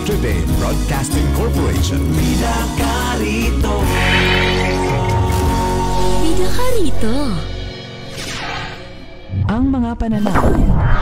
Notre Dame Broadcasting Corporation. Bida ka rito. Bida ka rito. Ang mga pananaw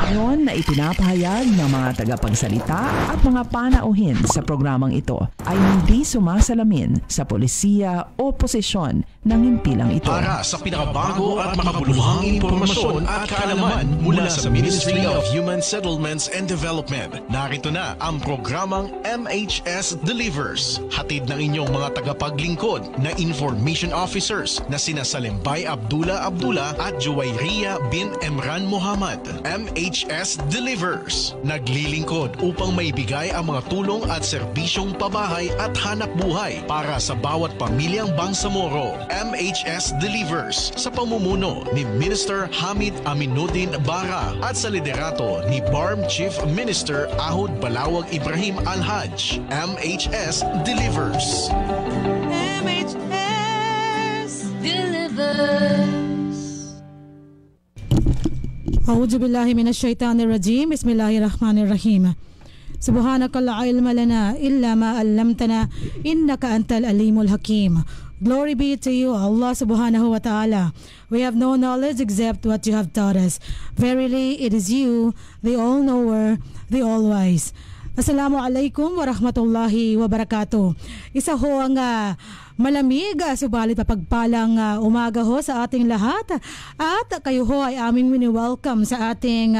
ngayon na ipinapahayag ng mga tagapagsalita at mga panauhin sa programang ito ay hindi sumasalamin sa polisiya o posisyon ng himpilang ito. Para sa pinakabago at makabuluhang impormasyon at kaalaman mula sa Ministry of Human Settlements and Development, narito na ang programang MHS Delivers. Hatid ng inyong mga tagapaglingkod na information officers na sina Salimbay Abdullah at Juwayriya bin Emran Muhammad. MHS Delivers, naglilingkod upang maibigay ang mga tulong at serbisyong pabahay at hanap buhay para sa bawat pamilyang Bangsamoro. MHS Delivers sa pamumuno ni Minister Hamid Aminuddin Bara at sa liderato ni BARM Chief Minister Ahud Balawag Ibrahim Al-Haj. MHS Delivers. MHS Delivers. A'udhu billahi minash shaitanir rajim. Bismillahirrahmanirrahim. Subhanaka la ilma lana illa ma 'allamtana innaka antal alimul hakim. Glory be to you, Allah subhanahu wa ta'ala. We have no knowledge except what you have taught us. Verily, it is you, the all-knower, the all-wise. Assalamu alaikum wa rahmatullahi wa barakatuh. Isa ho ang malamig, subalit mapagpalang umaga ho sa ating lahat. At kayo ho ay aming wini-welcome sa ating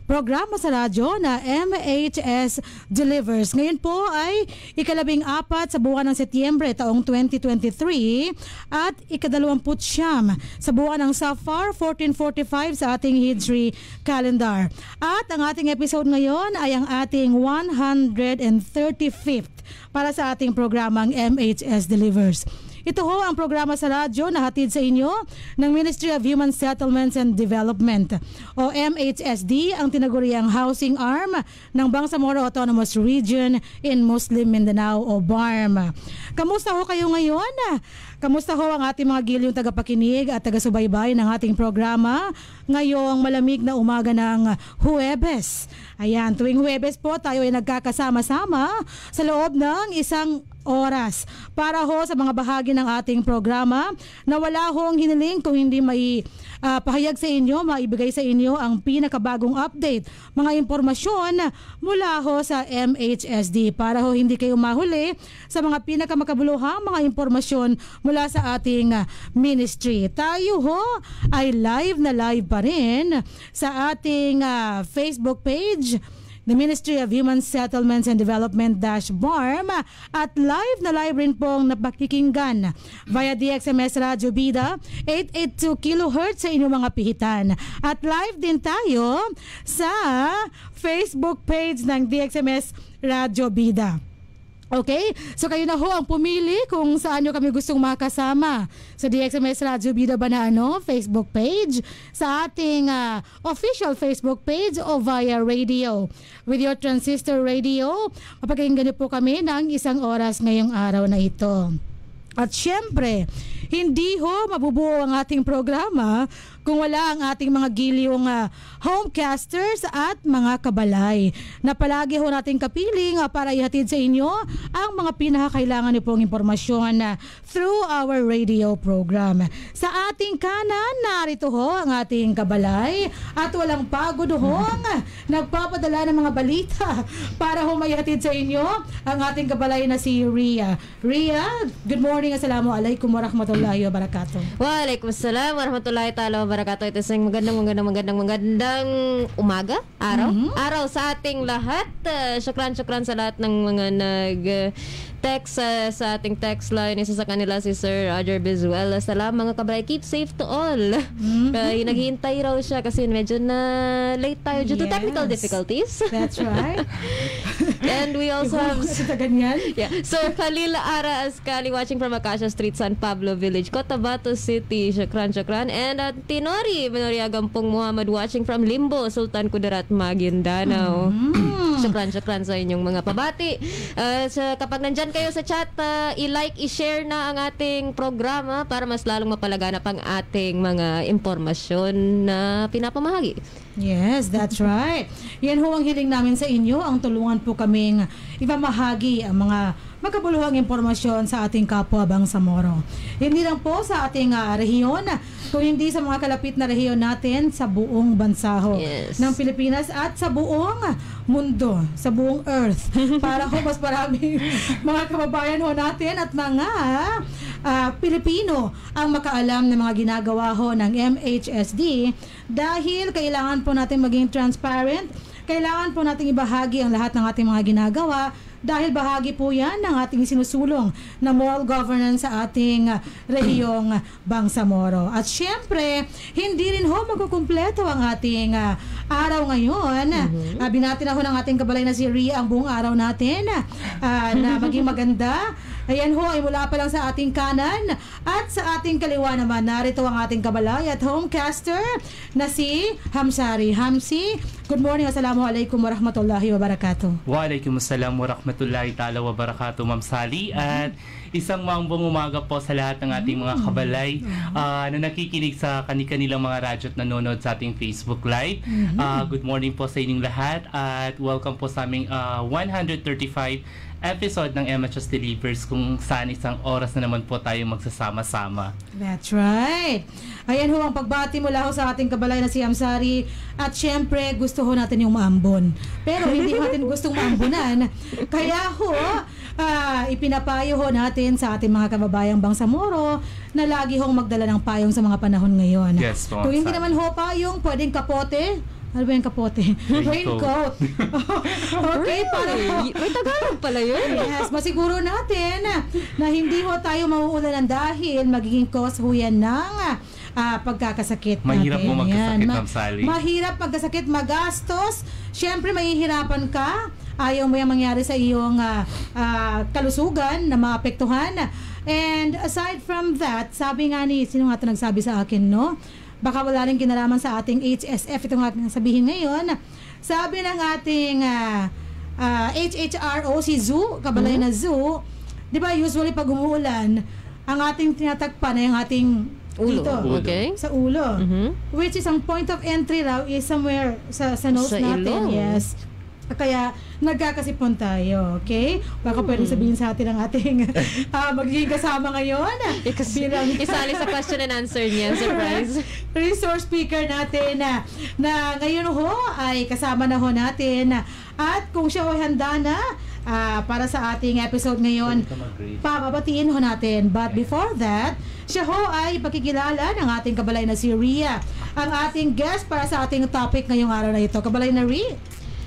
programa sa radyo na MHS Delivers. Ngayon po ay ika-14 sa buwan ng Setyembre taong 2023 at ika-29 sa buwan ng Safar 1445 sa ating Hijri calendar. At ang ating episode ngayon ay ang ating 135th para sa ating programang MHS Delivers. Ito ho ang programa sa radyo na hatid sa inyo ng Ministry of Human Settlements and Development o MHSD, ang tinaguriang housing arm ng Bangsamoro Autonomous Region in Muslim Mindanao o BARM. Kamusta ho kayo ngayon? Kamusta ho ang ating mga gilyong tagapakinig at taga-subaybay ng ating programa ngayong malamig na umaga ng Huwebes? Ayan, tuwing Huwebes po tayo ay nagkakasama-sama sa loob ng isang oras para ho sa mga bahagi ng ating programa na wala hong hiniling kung hindi may pahayag sa inyo, maibigay sa inyo ang pinakabagong update, mga impormasyon mula ho sa MHSD para ho hindi kayo mahuli sa mga pinakamakabuluhang mga impormasyon mula sa ating ministry. Tayo ho ay live na live pa rin sa ating Facebook page, the Ministry of Human Settlements and Development -BARM, at live na live rin pong napakikinggan via DXMS Radio Bida 882 kHz sa inyong mga pihitan. At live din tayo sa Facebook page ng DXMS Radio Bida. Okay? So kayo na ho ang pumili kung saan nyo kami gustong makasama sa DXMS Radio Bida Banaano Facebook page, sa ating official Facebook page o via radio. With your transistor radio, mapakinggan niyo po kami ng 1 oras ngayong araw na ito. At syempre, hindi ho mabubuo ang ating programa kung wala ang ating mga gilyong homecasters at mga kabalay na palagi ho nating kapiling para ihatid sa inyo ang mga pinakakailangan niyo pong impormasyon through our radio program. Sa ating kanan, narito ho ang ating kabalay at walang pagod hong nagpapadala ng mga balita para ho maihatid sa inyo ang ating kabalay na si Ria. Ria, good morning, assalamualaikum warahmatullahi wabarakatuh. Waalaikumsalam warahmatullahi ta'ala wabarakatuh. Ito isang magandang umaga, araw sa ating lahat. Syukran sa lahat ng mga text sa ating text line. Isa sa kanila si Sir Roger Bizuela. Salam mga kabalay, keep safe to all. Naghihintay raw siya kasi medyo na late tayo due to technical difficulties. That's right. And we also have Sir Khalil Ara Ascali watching from Acacia Street, San Pablo Village, Cotabato City. Syukran. And Tinori Gampong Muhammad watching from Limbo, Sultan Kudarat, Maguindanao. Syukran sa inyong mga pabati. Kapag nandyan kayo sa chat, i-like, i-share na ang ating programa para mas lalong mapalaganap ang ating mga impormasyon na pinapamahagi. Yes, that's right. Yan ho ang hiling namin sa inyo, ang tulungan po kaming ipamahagi ang mga magkabuluhang impormasyon sa ating kapwa Bangsamoro. Hindi lang po sa ating rehiyon, kung hindi sa mga kalapit na rehiyon natin sa buong bansa ho ng Pilipinas at sa buong mundo, sa buong earth. Para ho mas maraming mga kababayan ho natin at mga Pilipino ang makaalam ng mga ginagawa ho ng MHSD dahil kailangan po natin maging transparent, kailangan po natin ibahagi ang lahat ng ating mga ginagawa dahil bahagi po yan ng ating sinusulong na moral governance sa ating rehiyong Bangsamoro. At syempre, hindi rin ho magkukumpleto ang ating araw ngayon. Binati na ho ng ating kabalay na si Ria ang buong araw natin na maging maganda. Ayan ho, ay mula pa lang sa ating kanan at sa ating kaliwa naman. Narito ang ating kabalay at homecaster na si Hamsari. Hamsi, good morning. Assalamualaikum warahmatullahi wabarakatuh. Waalaikumsalam warahmatullahi ta'ala wabarakatuh, Ma'am Sally. At isang maambong umaga po sa lahat ng ating mga kabalay na nakikinig sa kanilang mga radyo at nanonood sa ating Facebook Live. Good morning po sa inyong lahat at welcome po sa aming 135 episode ng MHS Delivers kung saan isang oras na naman po tayo magsasama-sama. That's right. Ayan ho ang pagbati mula ho sa ating kabalay na si Hamsari. At syempre, gusto ho natin yung maambon. Pero hindi natin gustong maambunan. Kaya ho, ipinapayo ho natin sa ating mga kababayang Bangsamoro na lagi hong magdala ng payong sa mga panahon ngayon. Yes, kung hindi naman ho payong, pwedeng kapote. Ano ba yung kapote? Raincoat. Okay, para ho. May Tagalog pala yun. Yes, masiguro natin na hindi ho tayo mauulanan dahil magiging cause ho yan ng pagkakasakit natin. Mahirap po magkasakit, Ma'am Sally. Mahirap pagkasakit, magastos. Siyempre, mahihirapan ka. Ayaw mo yung mangyari sa iyong kalusugan na maapektuhan. And aside from that, sabi nga ni, sino nga ito nagsabi sa akin, no? Baka wala rin kinalaman sa ating HSF. Ito nga sabihin ngayon. Sabi ng ating HHRO, si Zoo, kabalay na Zoo, di ba usually pag umuulan, ang ating tinatagpan ay ang ating ulo. Dito, Okay. sa ulo. Which is ang point of entry raw is somewhere sa nose Sa natin. ilong. Yes. Kaya nagkakasipon tayo, okay? Baka pwedeng sabihin sa atin ang ating magiging kasama ngayon. Isali sa question and answer niya. Surprise. Resource speaker natin na ngayon ho ay kasama na ho natin. At kung siya ay handa na para sa ating episode ngayon, papabatiin ho natin. But before that, siya ho ay pakikilala ng ating kabalay na si Ria. Ang ating guest para sa ating topic ngayong araw na ito. Kabalay na Ria.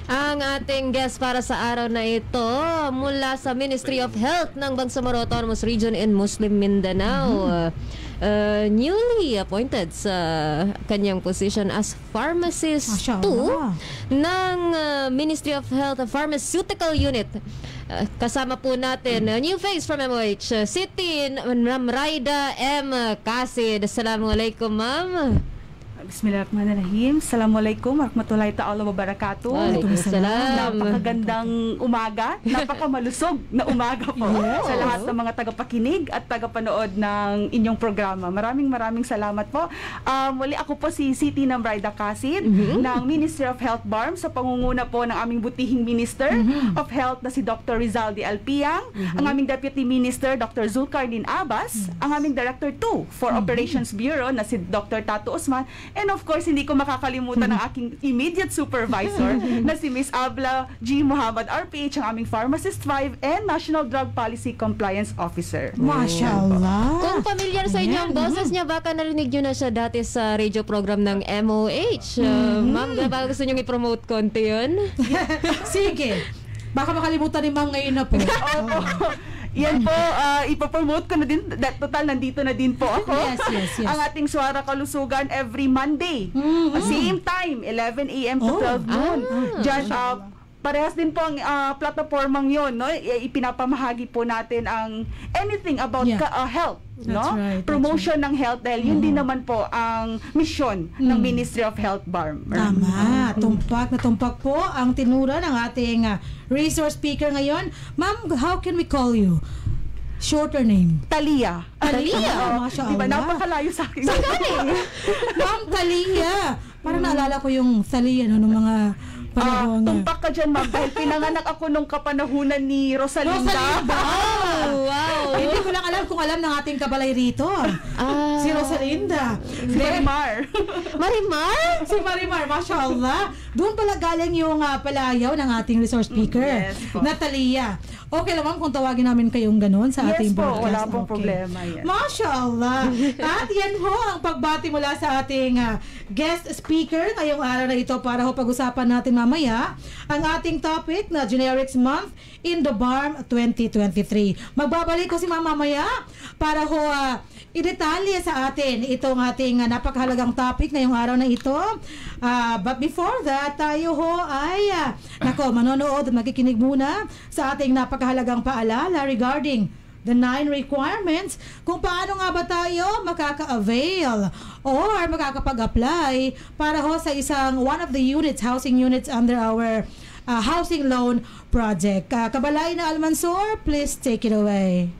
Ang ating guest para sa araw na ito mula sa Ministry of Health ng Bangsamoro Autonomous Region in Muslim Mindanao. Newly appointed sa kanyang position as Pharmacist 2 ng Ministry of Health Pharmaceutical Unit. Kasama po natin new face from MOH City, Ma'am Raida M. Kasid. Assalamualaikum, Ma'am. Bismillahirrahmanirrahim. Assalamualaikum warahmatullahi ta'ala wabarakatuh. Waalaikumsalam. Napakagandang umaga, napakamalusog na umaga po sa lahat ng mga tagapakinig at tagapanood ng inyong programa. Maraming salamat po. Muli ako po si Siti Namraida Kasid ng Ministry of Health BARM sa pangunguna po ng aming butihing Minister of Health na si Dr. Rizaldi Alpiang, ang aming Deputy Minister Dr. Zulkarnin Abbas, ang aming Director 2 for Operations Bureau na si Dr. Tato Usman, and of course, hindi ko makakalimutan ang aking immediate supervisor na si Miss Abla G. Muhammad RPH, ang aming Pharmacist 5 and National Drug Policy Compliance Officer. Mashallah. Kung familiar sa inyo ang boses niya, baka narinig nyo na siya dati sa radio program ng MOH. Ma'am, baka gusto nyo i-promote konti yun? Sige. Baka makalimutan ni Ma'am ngayon na po. Yan po, ipapromote ko na din. Total, nandito na din po ako. Yes. Ang ating Suara Kalusugan every Monday. Same time, 11 a.m. to 12 noon. Diyan, parehas din po ang platformang yon, no? Ipinapamahagi po natin ang anything about health. No? Right, promotion ng health dahil yun din naman po ang mission ng Ministry of Health BARM. Tama, tumpak po ang tinura ng ating resource speaker ngayon. Ma'am, how can we call you? Shorter name. Talia. Talia. Mashallah. Diba, napakalayo sa akin. Ma'am Talia. Parang naalala ko yung sali, ano, ng mga panahon. Tumpak ka dyan, ma'am, dahil pinanganak ako nung kapanahunan ni Rosalinda. Wow! Hindi ko lang alam kung alam ng ating kabalay rito. Si Rosalinda. Si Marimar. Marimar? Si Marimar, mashallah. Doon pala galing yung palayaw ng ating resource speaker, Yes po. Natalia. Okay lang, ma'am, kung tawagin namin kayong ganun sa ating Yes po, broadcast. wala pong Okay. problema yan. Mashallah. At yan ho ang pagbati mula sa ating guest speaker ngayong araw na ito para ho pag-usapan natin mamaya ang ating topic na Generics Month in the BARM 2023. Magbabalik ko si Ma'am mamaya para ho idetalye sa atin itong ating napakahalagang topic ngayong araw na ito. But before that, tayo ho ay manonood at makikinig muna sa ating napakahalagang paalala regarding the 9 requirements kung paano nga ba tayo makaka-avail or makakapag-apply para ho sa one of the units, housing units under our housing loan project. Kabalay na Almansor, please take it away.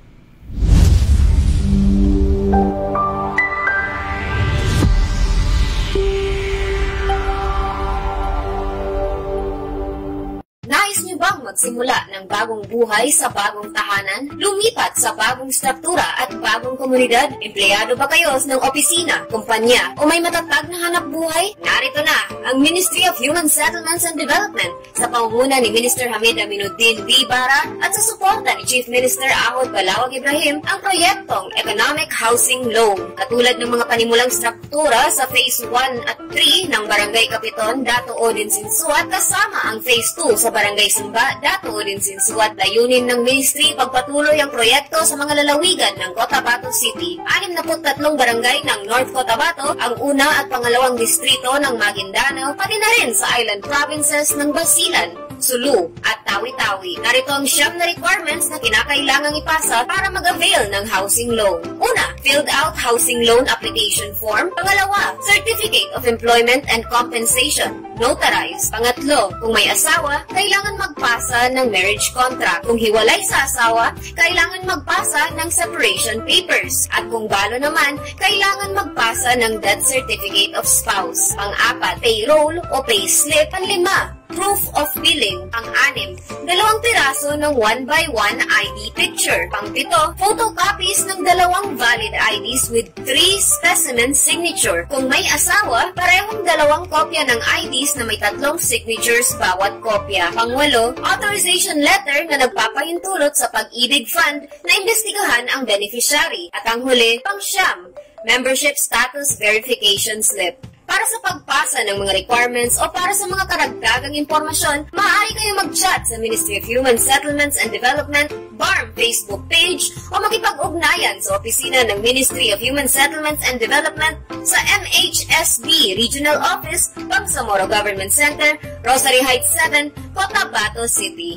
Nais niyo bang magsimula ng bagong buhay sa bagong tahanan? Lumipat sa bagong struktura at bagong komunidad? Empleyado ba kayo ng opisina, kumpanya, o may matatag na hanap buhay? Narito na ang Ministry of Human Settlements and Development sa pangunguna ni Minister Hamid Aminuddin B. Bara at sa suporta ni Chief Minister Ahod Balawag Ibrahim ang proyektong Economic Housing Loan. Katulad ng mga panimulang struktura sa Phase 1 at 3 ng Barangay Kapiton, Dato Odin Sinsuat kasama ang Phase 2 sa Barangay Simba, Dato Odin Sinsuat. Layunin ng ministry pagpatuloy ang proyekto sa mga lalawigan ng Cotabato City. 63 barangay ng North Cotabato, ang una at pangalawang distrito ng Maguindanao, pati na rin sa island provinces ng Basilan, Sulu at Tawi-Tawi. Narito ang 9 na requirements na kinakailangang ipasa para mag-avail ng housing loan. Una, filled out housing loan application form. Pangalawa, Certificate of Employment and Compensation. Notarized. Pangatlo, kung may asawa, kailangan magpasa ng marriage contract. Kung hiwalay sa asawa, kailangan magpasa ng separation papers. At kung balo naman, kailangan magpasa ng death certificate of spouse. Pang-apat, payroll o payslip. Panlima, proof of billing. Pang-anim, 2 piraso ng 1x1 ID picture. Pang-pito, photocopies ng 2 valid IDs with 3 specimen signature. Kung may asawa, parehong 2 kopya ng IDs na may 3 signatures bawat kopya. Pang-walo, authorization letter na nagpapahintulot sa Pag-ibig Fund na imbestigahan ang beneficiary. At ang huli, pang-siyam, membership status verification slip. Para sa pagpasa ng mga requirements o para sa mga karagdagang impormasyon, maaari kayo mag-chat sa Ministry of Human Settlements and Development, BARM Facebook page o makipag-ugnayan sa opisina ng Ministry of Human Settlements and Development sa MHSD Regional Office, Bangsamoro Government Center, Rosary Heights 7, Cotabato City.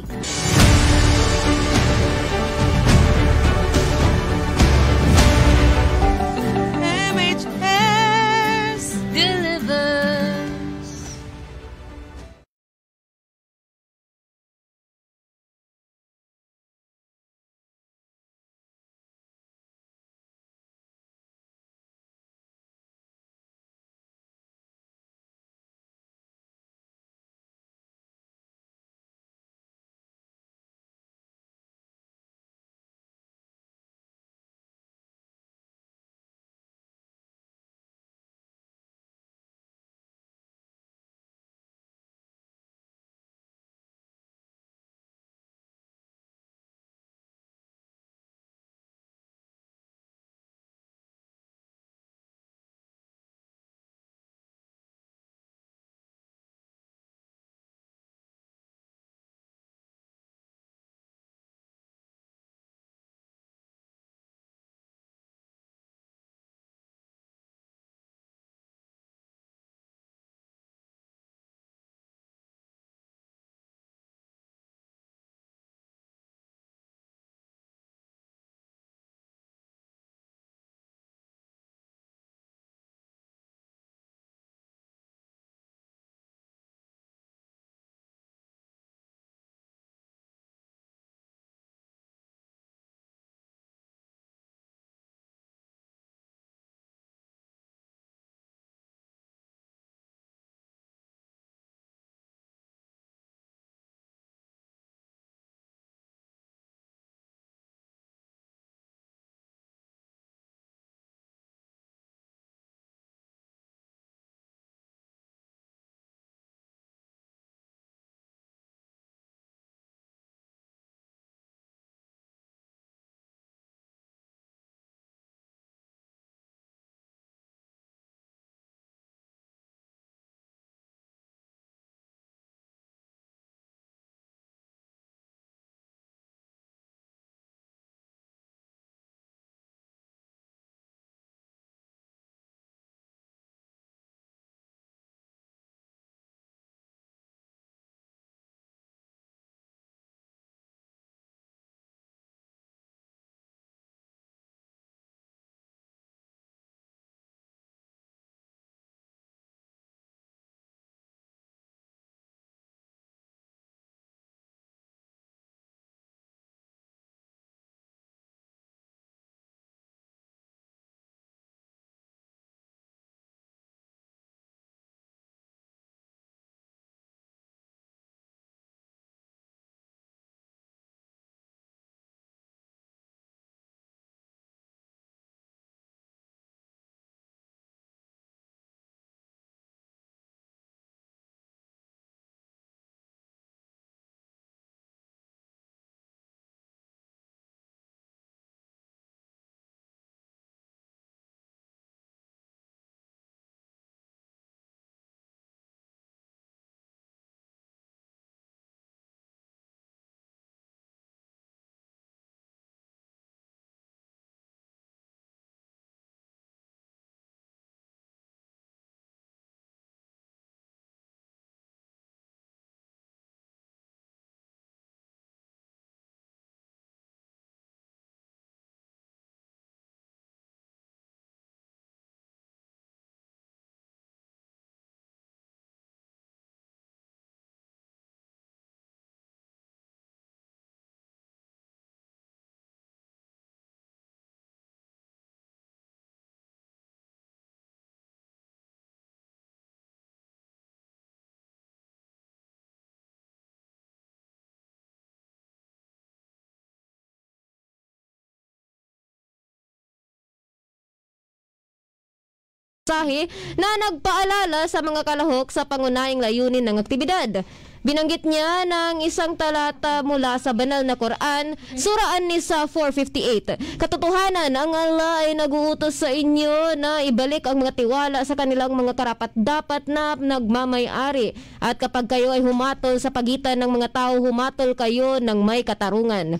mensahe na nagpaalala sa mga kalahok sa pangunahing layunin ng aktibidad. Binanggit niya ng isang talata mula sa banal na Quran, Surah An-Nisa 4:58. Katotohanan, ang Allah ay nag-uutos sa inyo na ibalik ang mga tiwala sa kanilang mga karapat-dapat na nagmamay-ari. At kapag kayo ay humatol sa pagitan ng mga tao, humatol kayo ng may katarungan.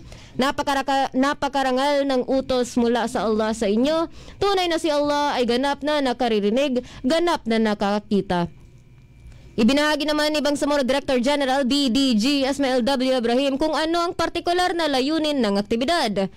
Napakarangal ng utos mula sa Allah sa inyo. Tunay na si Allah ay ganap na nakaririnig, ganap na nakakita. Ibinahagi naman ni Bangsamoro Director General BDG Ismael W. Ibrahim kung ano ang partikular na layunin ng aktibidad.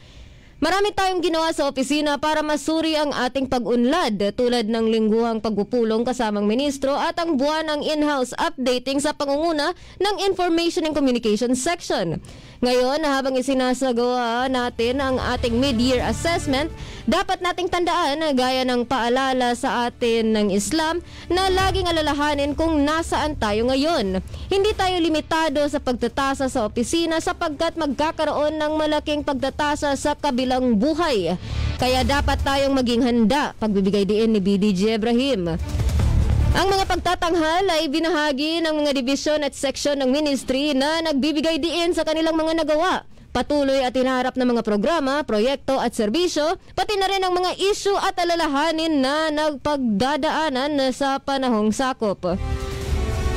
Marami tayong ginawa sa opisina para masuri ang ating pag-unlad tulad ng lingguhang pagpupulong kasamang ministro at ang buwan ng in-house updating sa pangunguna ng Information and Communication Section. Ngayon, habang isinasagawa natin ang ating mid-year assessment, dapat nating tandaan na gaya ng paalala sa atin ng Islam na laging alalahanin kung nasaan tayo ngayon. Hindi tayo limitado sa pagtatasa sa opisina sapagkat magkakaroon ng malaking pagtatasa sa kabilang buhay. Kaya dapat tayong maging handa, pagbibigay diin ni BDG Ibrahim. Ang mga pagtatanghal ay binahagi ng mga dibisyon at seksyon ng ministry na nagbibigay diin sa kanilang mga nagawa. Patuloy at hinaharap ng mga programa, proyekto at serbisyo, pati na rin ang mga issue at alalahanin na nagpagdadaanan sa panahong sakop.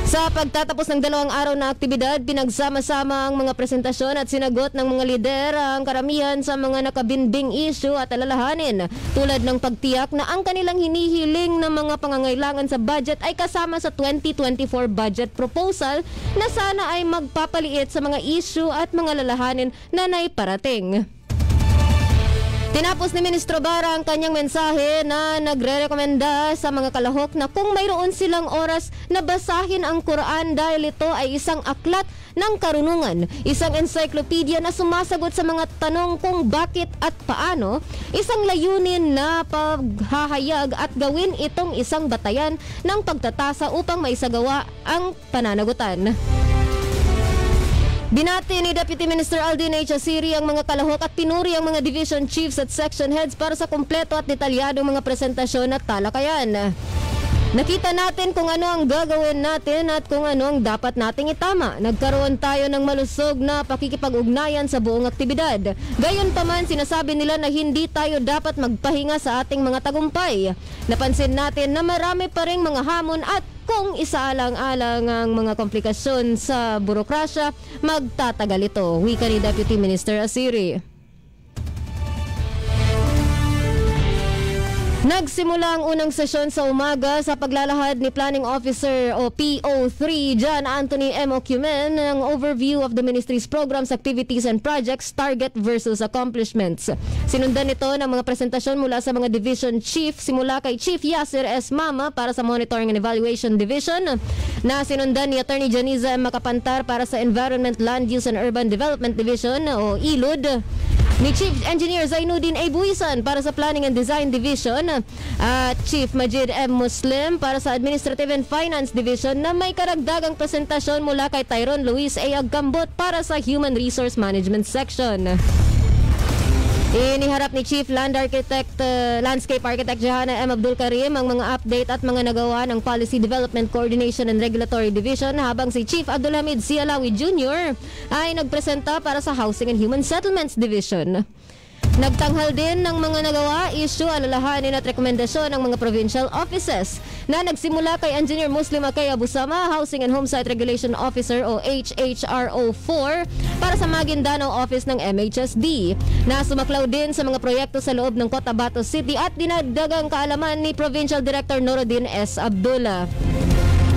Sa pagtatapos ng 2 araw na aktibidad, pinagsama-sama ang mga presentasyon at sinagot ng mga lider ang karamihan sa mga nakabinbing issue at alalahanin, tulad ng pagtiyak na ang kanilang hinihiling na mga pangangailangan sa budget ay kasama sa 2024 budget proposal na sana ay magpapaliit sa mga issue at mga alalahanin na naiparating. Tinapos ni Ministro Bara ang kanyang mensahe na nagre-rekomenda sa mga kalahok na kung mayroon silang oras na basahin ang Quran dahil ito ay isang aklat ng karunungan, isang encyclopedia na sumasagot sa mga tanong kung bakit at paano, isang layunin na paghahayag at gawin itong isang batayan ng pagtatasa upang maisagawa ang pananagutan. Binati ni Deputy Minister Aldin H. Asiri ang mga kalahok at pinuri ang mga division chiefs at section heads para sa kumpleto at detalyadong mga presentasyon at talakayan. Nakita natin kung ano ang gagawin natin at kung ano ang dapat nating itama. Nagkaroon tayo ng malusog na pakikipag-ugnayan sa buong aktibidad. Gayunpaman, sinasabi nila na hindi tayo dapat magpahinga sa ating mga tagumpay. Napansin natin na marami pa ring mga hamon at kung isaalang-alang ang mga komplikasyon sa burokrasya, magtatagal ito. Wika ni Deputy Minister Asiri. Nagsimula ang unang sesyon sa umaga sa paglalahad ni Planning Officer o PO3 John Anthony M. Ocumen ng overview of the ministry's programs, activities and projects, target versus accomplishments. Sinundan nito ng mga presentasyon mula sa mga division chief, simula kay Chief Yasir S. Mama para sa Monitoring and Evaluation Division, na sinundan ni Attorney Janiza M. Makapantar para sa Environment, Land Use and Urban Development Division o ILUD, ni Chief Engineer Zainuddin A. Buisan para sa Planning and Design Division, at Chief Majid M. Muslim para sa Administrative and Finance Division na may karagdagang presentasyon mula kay Tyrone Luis A. Agambot para sa Human Resource Management Section. Iniharap ni Chief Landscape Architect Johanna M. Abdul Karim ang mga update at mga nagawa ng Policy Development Coordination and Regulatory Division, habang si Chief Abdul Hamid C. Alawi Jr. ay nagpresenta para sa Housing and Human Settlements Division. Nagtanghal din ng mga nagawa, issue, alalahanin at rekomendasyon ng mga provincial offices na nagsimula kay Engineer Muslim Akay Abusama, Housing and Homesite Regulation Officer o HHRO4 para sa Maguindanao Office ng MHSD, na sumaklaw din sa mga proyekto sa loob ng Cotabato City at dinagdagang kaalaman ni Provincial Director Norodin S. Abdullah.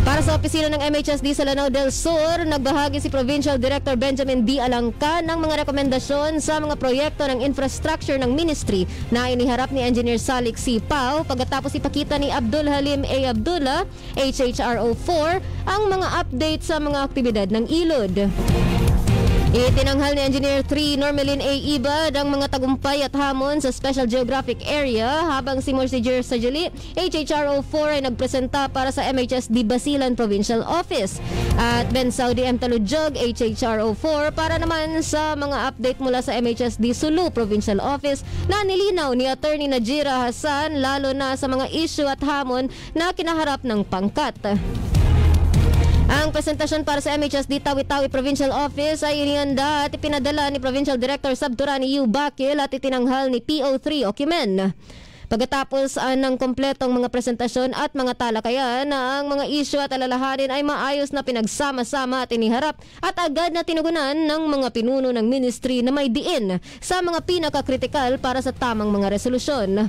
Para sa opisina ng MHSD sa Lanao del Sur, nagbahagi si Provincial Director Benjamin D. Alangka ng mga rekomendasyon sa mga proyekto ng infrastructure ng ministry na iniharap ni Engineer Salik C. Pau pagkatapos ipakita ni Abdul Halim A. Abdullah, HHRO4, ang mga update sa mga aktibidad ng ILUD. Itinanghal ni Engineer 3 Normelin A. Ibad ang mga tagumpay at hamon sa Special Geographic Area, habang si Morsiger Sajali, HHRO 4 ay nagpresenta para sa MHSD Basilan Provincial Office. At Ben Saudi M. Taludjog, HHRO 4 para naman sa mga update mula sa MHSD Sulu Provincial Office na nilinaw ni Attorney Najira Hassan lalo na sa mga issue at hamon na kinaharap ng pangkat. Ang presentasyon para sa MHSD Tawi-Tawi Provincial Office ay inihanda at ipinadala ni Provincial Director Sabturani U. Bakil at itinanghal ni PO3 Okimen. Pagkatapos ng kompletong mga presentasyon at mga talakayan, ang mga issue at alalahanin ay maayos na pinagsama-sama at iniharap at agad na tinugunan ng mga pinuno ng ministry na may diin sa mga pinakakritikal para sa tamang mga resolusyon.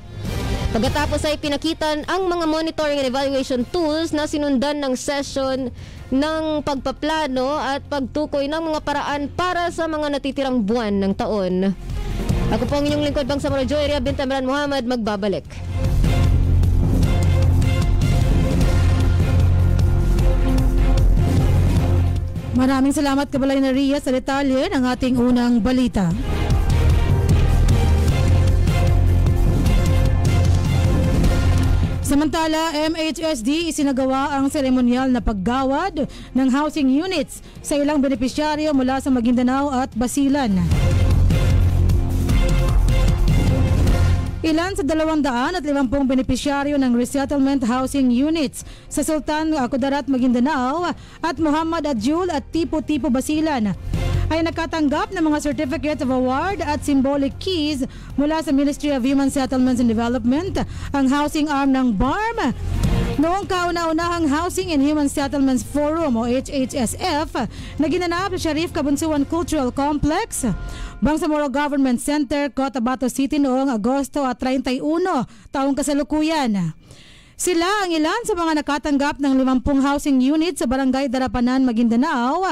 Pagkatapos ay pinakitan ang mga monitoring and evaluation tools na sinundan ng session ng pagpaplano at pagtukoy ng mga paraan para sa mga natitirang buwan ng taon. Ako po ang inyong lingkod, Bangsamoro Joy Bint Amran Muhammad, magbabalik. Maraming salamat Kabalay na Ria sa detalye ng ating unang balita. Samantala, MHSD isinagawa ang seremonyal na paggawad ng housing units sa ilang benepisyaryo mula sa Maguindanao at Basilan. Ilan sa 250 benepisyaryo ng resettlement housing units sa Sultan Kudarat, Maguindanao at Muhammad Adjul at Tipo-Tipo Basilan ay nakatanggap ng mga certificates of award at symbolic keys mula sa Ministry of Human Settlements and Development, ang housing arm ng BARM. Noong kauna-unahang Housing and Human Settlements Forum o HHSF na ginanap sa Sharif Kabunsuan Cultural Complex, Bangsamoro Government Center, Cotabato City noong Agosto at 31 taong kasalukuyan. Sila ang ilan sa mga nakatanggap ng 50 housing units sa Barangay Darapanan, Maguindanao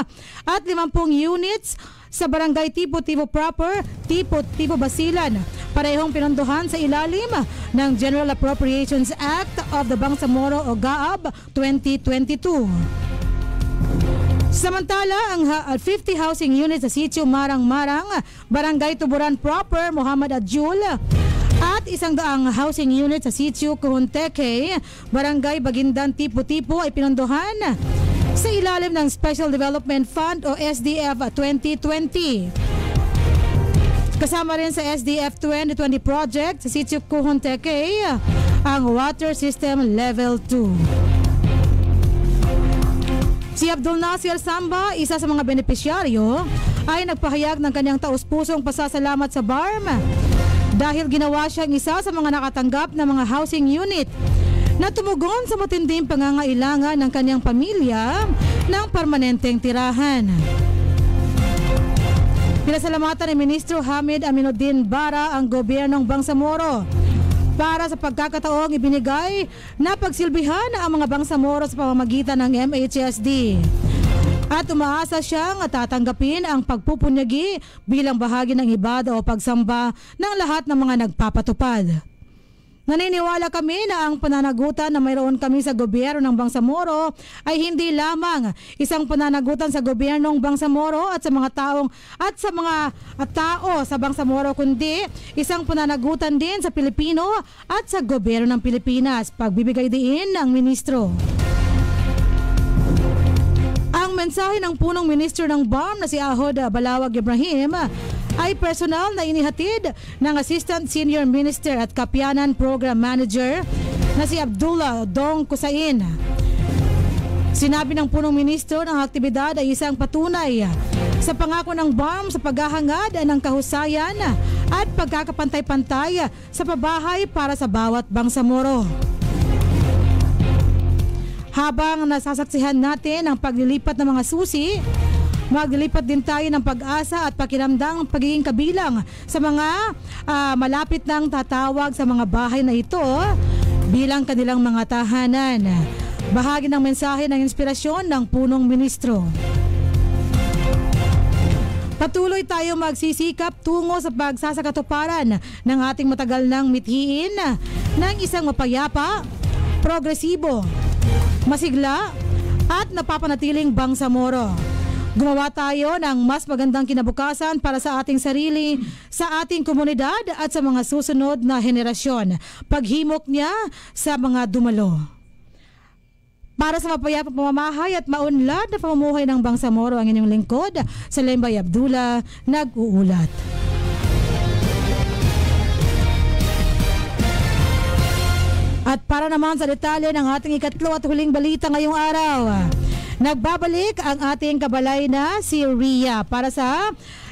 at 50 units sa Barangay Tipo-Tipo Proper, Tipo-Tipo Basilan, parehong pinondohan sa ilalim ng General Appropriations Act of the Bangsamoro o GAAB 2022. Samantala, ang 50 housing units sa Sitio Marang-Marang, Barangay Tuburan Proper, Muhammad Adjul, at 100 housing units sa Sitio Kuhunteke, Barangay Bagindan Tipo-Tipo ay pinondohan sa ilalim ng Special Development Fund o SDF 2020. Kasama rin sa SDF 2020 project sa Sitio Kuhunteke ang Water System Level 2. Si Abdul Nasir Samba, isa sa mga benepisyaryo, ay nagpahayag ng kanyang taus-pusong pasasalamat sa BARM dahil ginawa siyang isa sa mga nakatanggap ng mga housing unit na tumugon sa matinding pangangailangan ng kanyang pamilya ng permanenteng tirahan. Pinasalamatan ni Ministro Hamid Aminuddin Bara ang gobyernong Bangsamoro para sa pagkakataong ibinigay na pagsilbihan ang mga Bangsamoro sa pamamagitan ng MHSD. At umaasa siyang tatanggapin ang pagpupunyagi bilang bahagi ng ibada o pagsamba ng lahat ng mga nagpapatupad. Naniniwala kami na ang pananagutan na mayroon kami sa gobyerno ng Bangsamoro ay hindi lamang isang pananagutan sa gobyernong Bangsamoro at sa mga tao sa Bangsamoro, kundi isang pananagutan din sa Pilipino at sa gobyerno ng Pilipinas, pagbibigay din ng ministro. Ang mensahe ng punong ministro ng BARM na si Ahod Balawag Ibrahim ay personal na inihatid ng Assistant Senior Minister at Kapianan Program Manager na si Abdullah Dong Kusain. Sinabi ng punong ministro ng aktibidad ay isang patunay sa pangako ng BARM sa paghahangad ng kahusayan at pagkakapantay-pantay sa pabahay para sa bawat Bangsamoro. Habang nasasaksihan natin ang paglilipat ng mga susi, maglilipat din tayo ng pag-asa at pakiramdang pagiging kabilang sa mga malapit nang tatawag sa mga bahay na ito bilang kanilang mga tahanan. Bahagi ng mensahe ng inspirasyon ng punong ministro. Patuloy tayo magsisikap tungo sa pagsasakatuparan ng ating matagal nang mithiin ng isang mapayapa, progresibo, masigla at napapanatiling Bangsamoro. Gumawa tayo ng mas magandang kinabukasan para sa ating sarili, sa ating komunidad at sa mga susunod na henerasyon. Paghimok niya sa mga dumalo. Para sa mapayapang pamamahay at maunlad na pamumuhay ng Bangsamoro, ang inyong lingkod, Salembay Abdullah, nag-uulat. At para naman sa detalye ng ating ikatlo at huling balita ngayong araw, nagbabalik ang ating kabalay na si Ria. Para sa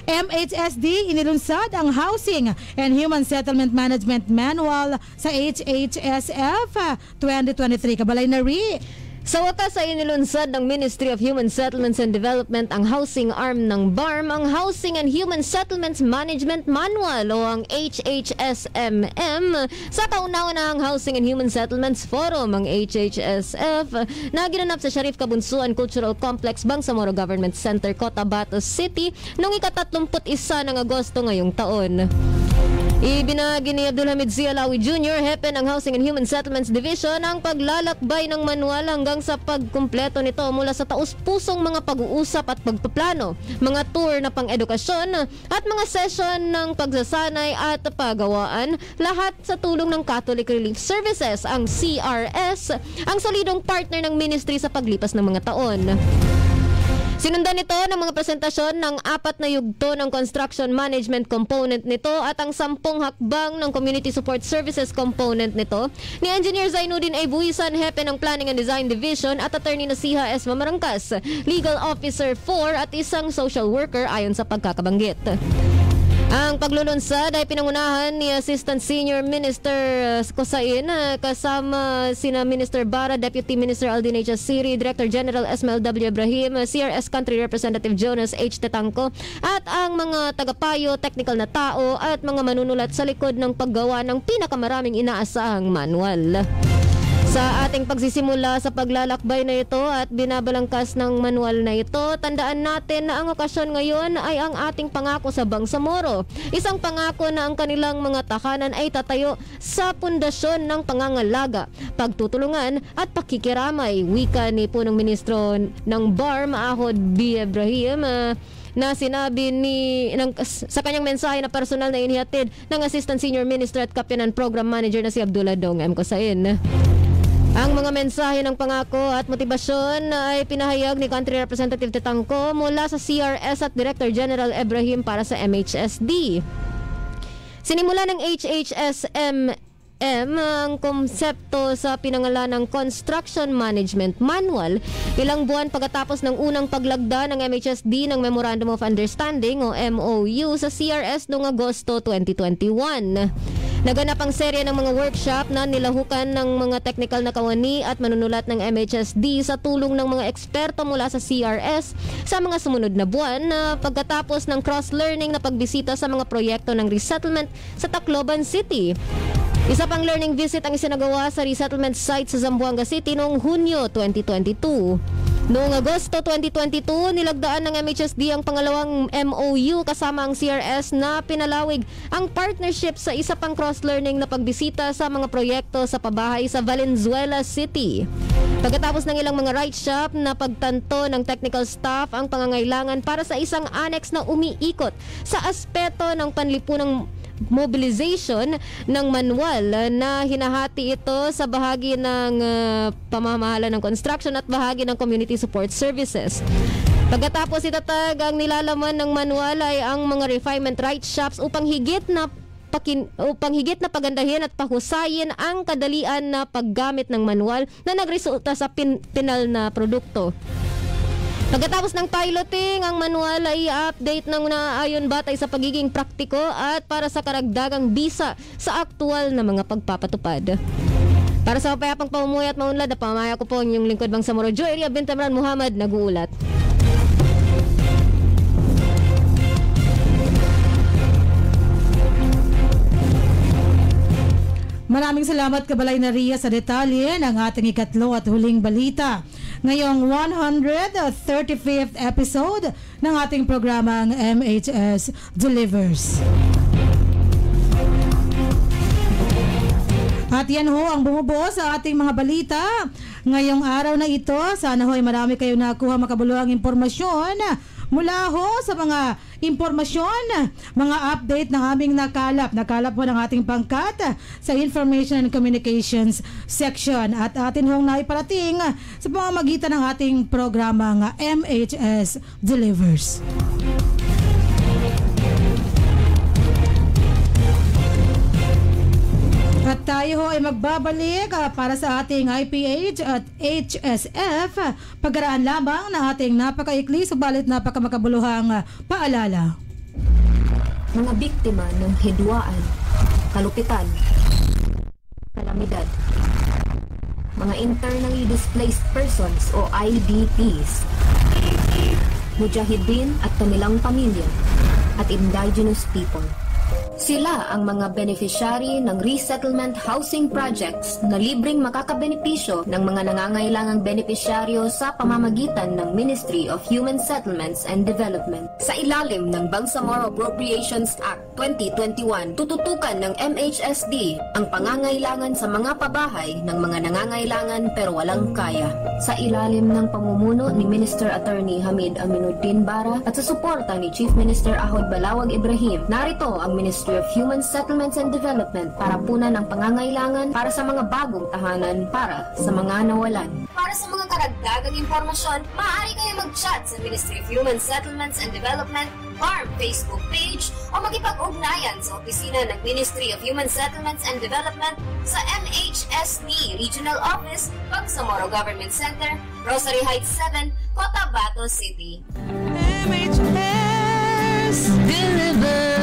MHSD, inilunsad ang Housing and Human Settlement Management Manual sa HHSF 2023. Kabalay na Ria. Sa wakas ay inilunsad ng Ministry of Human Settlements and Development ang housing arm ng BARM, ang Housing and Human Settlements Management Manual o ang HHSMM sa kauna-unahang Housing and Human Settlements Forum, ang HHSF, na ginanap sa Sharif Kabunsuan Cultural Complex, Bangsamoro Government Center, Cotabato City noong ika-31 ng Agosto ngayong taon. Ibinahagi ni Abdulhamid C. Alawi Jr., Hepe ng Housing and Human Settlements Division, ang paglalakbay ng manual hanggang sa pagkumpleto nito mula sa taus-pusong mga pag-uusap at pagpaplano, mga tour na pang-edukasyon at mga session ng pagsasanay at pagawaan, lahat sa tulong ng Catholic Relief Services, ang CRS, ang solidong partner ng ministry sa paglipas ng mga taon. Sinundan nito ng mga presentasyon ng 4 na yugto ng construction management component nito at ang 10 hakbang ng community support services component nito ni Engineer Zainuddin A. Buisan, Hepe ng Planning and Design Division, at Attorney Nasiha S. Mamarangkas, Legal Officer 4 at isang social worker ayon sa pagkakabanggit. Ang paglulunsad ay pinangunahan ni Assistant Senior Minister Kosain kasama sina Minister Bara, Deputy Minister Aldin H. Asiri, Director General Esmael W. Ibrahim, CRS Country Representative Jonas H. Tetangco at ang mga tagapayo, technical na tao at mga manunulat sa likod ng paggawa ng pinakamaraming inaasahang manual. Sa ating pagsisimula sa paglalakbay na ito at binabalangkas ng manual na ito, tandaan natin na ang okasyon ngayon ay ang ating pangako sa Bangsamoro. Isang pangako na ang kanilang mga tahanan ay tatayo sa pundasyon ng pangangalaga, pagtutulungan at pakikiramay. Wika ni Punong Ministro ng BARM, Ahod B. Ibrahim, na sinabi sa kanyang mensahe na personal na inihatid ng Assistant Senior Minister at Kapyanan Program Manager na si Abdullah Dong M. Kosain. Ang mga mensahe ng pangako at motibasyon ay pinahayag ni Country Representative Tetangco mula sa CRS at Director General Ibrahim para sa MHSD. Sinimula ng HHSMM ang konsepto sa pinangalanang Construction Management Manual ilang buwan pagkatapos ng unang paglagda ng MHSD ng Memorandum of Understanding o MOU sa CRS noong Agosto 2021. Naganap ang serye ng mga workshop na nilahukan ng mga technical na kawani at manunulat ng MHSD sa tulong ng mga eksperto mula sa CRS sa mga sumunod na buwan pagkatapos ng cross-learning na pagbisita sa mga proyekto ng resettlement sa Tacloban City. Isa pang learning visit ang isinagawa sa resettlement site sa Zamboanga City noong Hunyo 2022. Noong Agosto 2022, nilagdaan ng MHSD ang pangalawang MOU kasama ang CRS na pinalawig ang partnership sa isa pang cross-learning na pagbisita sa mga proyekto sa pabahay sa Valenzuela City. Pagkatapos ng ilang mga write shop na pagtanto ng technical staff ang pangangailangan para sa isang annex na umiikot sa aspeto ng panlipunang mobilization ng manual na hinahati ito sa bahagi ng pamamahala ng construction at bahagi ng community support services. Pagkatapos itatag ang nilalaman ng manual ay ang mga refinement right shops upang higit na pagandahin at pahusayin ang kadalian na paggamit ng manual na nagresulta sa pinal na produkto. Pagkatapos ng piloting, ang manual ay i-update ng naayon batay sa pagiging praktiko at para sa karagdagang bisa sa aktual na mga pagpapatupad. Para sa mapayapang pamumuhay at maunlad na pamamaya ko po yung lingkod Bangsamoro, Joeria Bintamran Muhammad, nag-uulat. Maraming salamat Kabalay na Ria sa detalye ng ating ikatlo at huling balita. Ngayong 135th episode ng ating programang At yan ho ang bumubuo sa ating mga balita ngayong araw na ito. Sana ho ay marami kayo nakuha makabuluhang impormasyon mula ho sa mga impormasyon, mga update ng aming nakalap. Nakalap po ng ating pangkat sa Information and Communications section. At atin hong naiparating sa pamamagitan ng ating programang MHS Delivers. At tayo ho ay magbabalik para sa ating IPH at HSF. Pagkaraan lamang ng ating napakaikli subalit napakamakabuluhang paalala. Mga biktima ng hidwaan, kalupitan, kalamidad, mga internally displaced persons o IDPs, mujahideen at kanilang pamilya, at indigenous people. Sila ang mga beneficiary ng resettlement housing projects na libreng makakabenepisyo ng mga nangangailangang benepisyaryo sa pamamagitan ng Ministry of Human Settlements and Development. Sa ilalim ng Bangsamoro Appropriations Act 2021, tututukan ng MHSD ang pangangailangan sa mga pabahay ng mga nangangailangan pero walang kaya. Sa ilalim ng pamumuno ni Minister Attorney Hamid Aminuddin Bara at sa suporta ni Chief Minister Ahod Balawag Ibrahim, narito ang Ministry of Human Settlements and Development para punan ang pangangailangan para sa mga bagong tahanan para sa mga nawalan. Para sa mga karagdagang impormasyon, maaari kayo mag-chat sa Ministry of Human Settlements and Development BARM Facebook page o makipag-ugnayan sa opisina ng Ministry of Human Settlements and Development sa MHSD Regional Office, Bangsamoro Government Center, Rosary Heights 7, Cotabato City. MHS Delivers.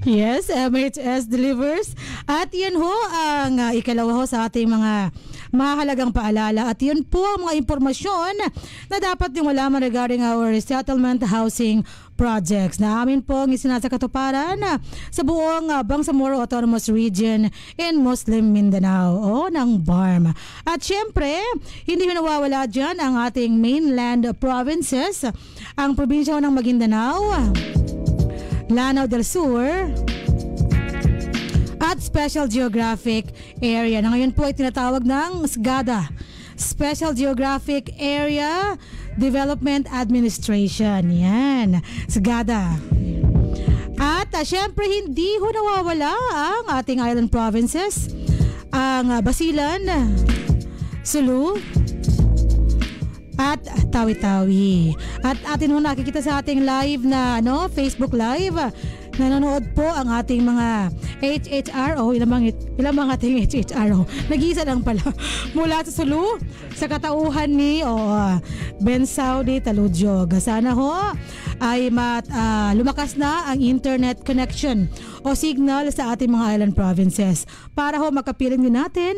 Yes, MHS Delivers. At yan ho ang ikalawa ho sa ating mga mahalagang paalala. At yun po ang mga impormasyon na dapat yung malaman regarding our resettlement housing projects na amin pong isinasa katuparan sa buong Bangsamoro Autonomous Region in Muslim Mindanao o ng BARM. At syempre, hindi nawawala dyan ang ating mainland provinces, ang probinsya ng Maguindanao, Lanao del Sur, at Special Geographic Area na ngayon po ay tinatawag ng SGADA, Special Geographic Area Development Administration. Yan, SGADA. At syempre hindi ho nawawala ang ating island provinces, ang Basilan, Sulu, at Tawi-Tawi. At atin ho nakikita sa ating live na Facebook live, nanonood po ang ating mga HHRO, ilang mga ating HHRO, nag-iisa lang pala, mula sa Sulu, sa katauhan ni Ben Saudi Taludyog. Sana ho ay lumakas na ang internet connection o signal sa ating mga island provinces para ho makapiling din natin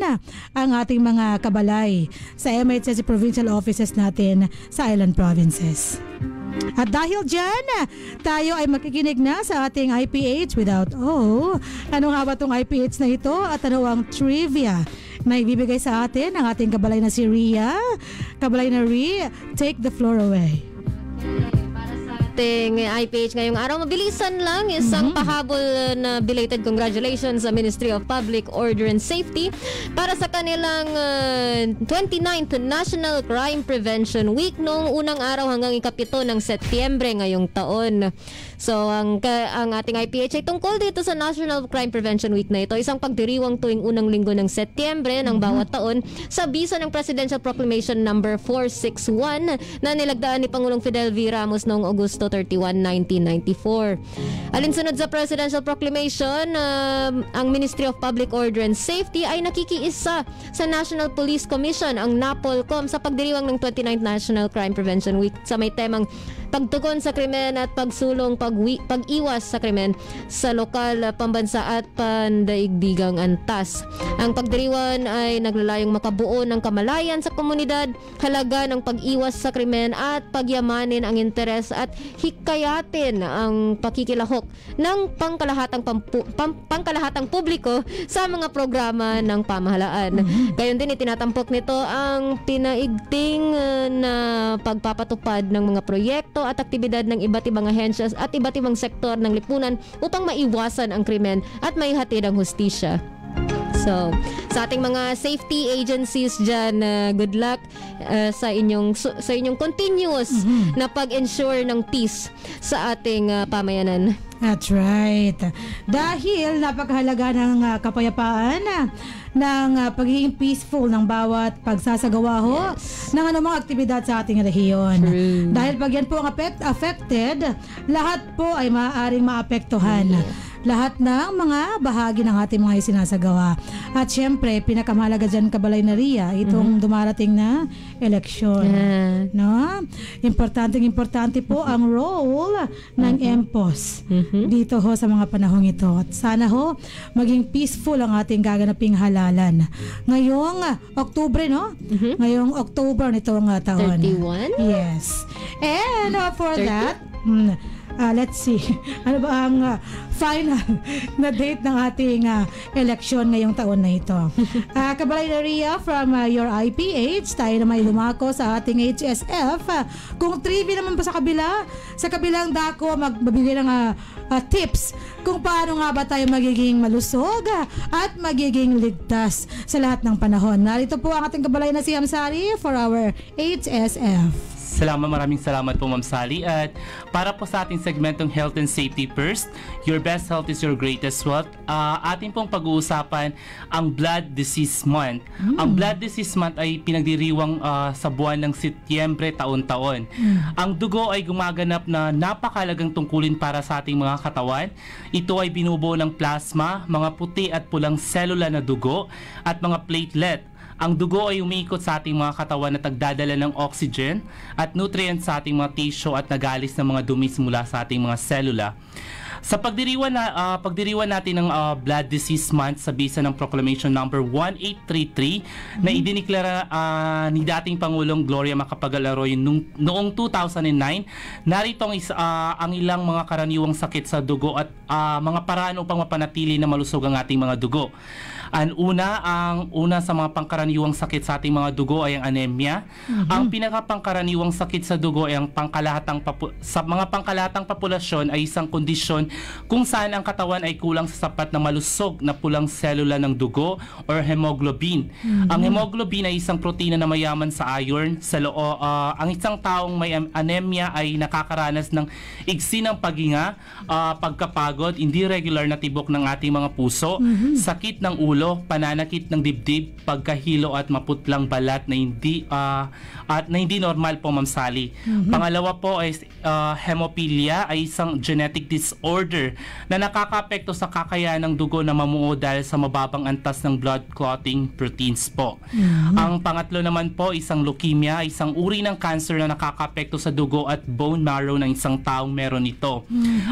ang ating mga kabalay sa MHS provincial offices natin sa island provinces. At dahil dyan, tayo ay makikinig na sa ating IPH without ano nga ba itong IPH na ito at ano ang trivia na ibibigay sa atin ng ating kabalay na si Ria. Kabalay na Ria, take the floor away. Ating IPH ngayong araw. Mabilisan lang, isang pahabol na belated congratulations sa Ministry of Public Order and Safety para sa kanilang 29th National Crime Prevention Week noong unang araw hanggang ika-7 ng Setyembre ngayong taon. So, ang ating IPH ay tungkol dito sa National Crime Prevention Week na ito. Isang pagdiriwang tuwing unang linggo ng Setyembre ng bawat taon sa bisa ng Presidential Proclamation number 461 na nilagdaan ni Pangulong Fidel V. Ramos noong Agosto 31, 1994. Alinsunod sa Presidential Proclamation, ang Ministry of Public Order and Safety ay nakikiisa sa National Police Commission, ang NAPOLCOM, sa pagdiriwang ng 29th National Crime Prevention Week sa may temang pagtugon sa krimen at pagsulong pag-iwas sa krimen sa lokal, pambansa at pandaigdigang antas. Ang pagdiriwan ay naglalayong makabuo ng kamalayan sa komunidad, halaga ng pag-iwas sa krimen at pagyamanin ang interes at hikayatin ang pakikilahok ng pangkalahatang publiko sa mga programa ng pamahalaan. Gayon din itinatampok nito ang pinaigting na pagpapatupad ng mga proyekto at aktibidad ng iba't ibang ahensya at iba't ibang sektor ng lipunan upang maiwasan ang krimen at maihatid ang hustisya. So, sa ating mga safety agencies dyan, good luck sa inyong continuous na pag-ensure ng peace sa ating pamayanan. That's right. Dahil napakahalaga ng kapayapaan, ng pagiging peaceful ng bawat pagsasagawa ng anumang aktibidad sa ating rehiyon. Dahil pag yan po ang affected, lahat po ay maaaring maapektuhan. Lahat ng mga bahagi ng ating mga isinasagawa. At syempre, pinakamahalaga dyan, Kabalay na Ria, itong dumarating na eleksyon. No? Importante po ang role ng MPOS dito ho sa mga panahong ito. At sana ho, maging peaceful ang ating gaganaping halalan. Ngayong Oktubre, no? Ngayong October nitong taon. 31? Yes. And for 30? That, let's see, ano ba ang final na date ng ating eleksyon ngayong taon na ito. Kabalay na Ria, from your IPH, tayo na may lumako sa ating HSF. Kung trivia naman pa sa kabilang dako, magbibigay ng tips kung paano nga ba tayo magiging malusog at magiging ligtas sa lahat ng panahon. Narito po ang ating kabalay na si Amsari for our HSF. Maraming salamat po Ma'am Sally. At para po sa ating segmentong Health and Safety First, your best health is your greatest wealth, ating pong pag-uusapan ang Blood Disease Month. Ang Blood Disease Month ay pinagdiriwang sa buwan ng Setyembre taon-taon. Ang dugo ay gumaganap na napakalagang tungkulin para sa ating mga katawan. Ito ay binubuo ng plasma, mga puti at pulang selula na dugo at mga platelet. Ang dugo ay umiikot sa ating mga katawan at nagdadala ng oxygen at nutrients sa ating mga tissue at nagalis ng mga dumi mula sa ating mga selula. Sa pagdiriwan natin ng Blood Disease Month sa bisa ng Proclamation number 1833 na idiniklara ni dating Pangulong Gloria Macapagal Arroyo noong 2009, narito ang ilang mga karaniwang sakit sa dugo at mga paraan upang mapanatili na malusog ang ating mga dugo. Ang una sa mga pangkaraniwang sakit sa ating mga dugo ay ang anemia. Ang pinakapangkaraniwang sakit sa dugo ay ang sa mga pangkalahatang populasyon ay isang kondisyon kung saan ang katawan ay kulang sa sapat na malusog na pulang selula ng dugo or hemoglobin. Ang hemoglobin ay isang protina na mayaman sa iron. Ang isang taong may anemia ay nakakaranas ng igsi ng paghinga, pagkapagod, hindi regular na tibok ng ating mga puso, sakit ng ulo, pananakit ng dibdib, pagkahilo at maputlang balat na hindi normal po Ma'am Sally. Pangalawa po ay hemophilia, ay isang genetic disorder na nakakaapekto sa kakayahan ng dugo na mamuo dahil sa mababang antas ng blood clotting proteins po. Ang pangatlo naman po, isang leukemia, isang uri ng cancer na nakakaapekto sa dugo at bone marrow ng isang taong meron ito.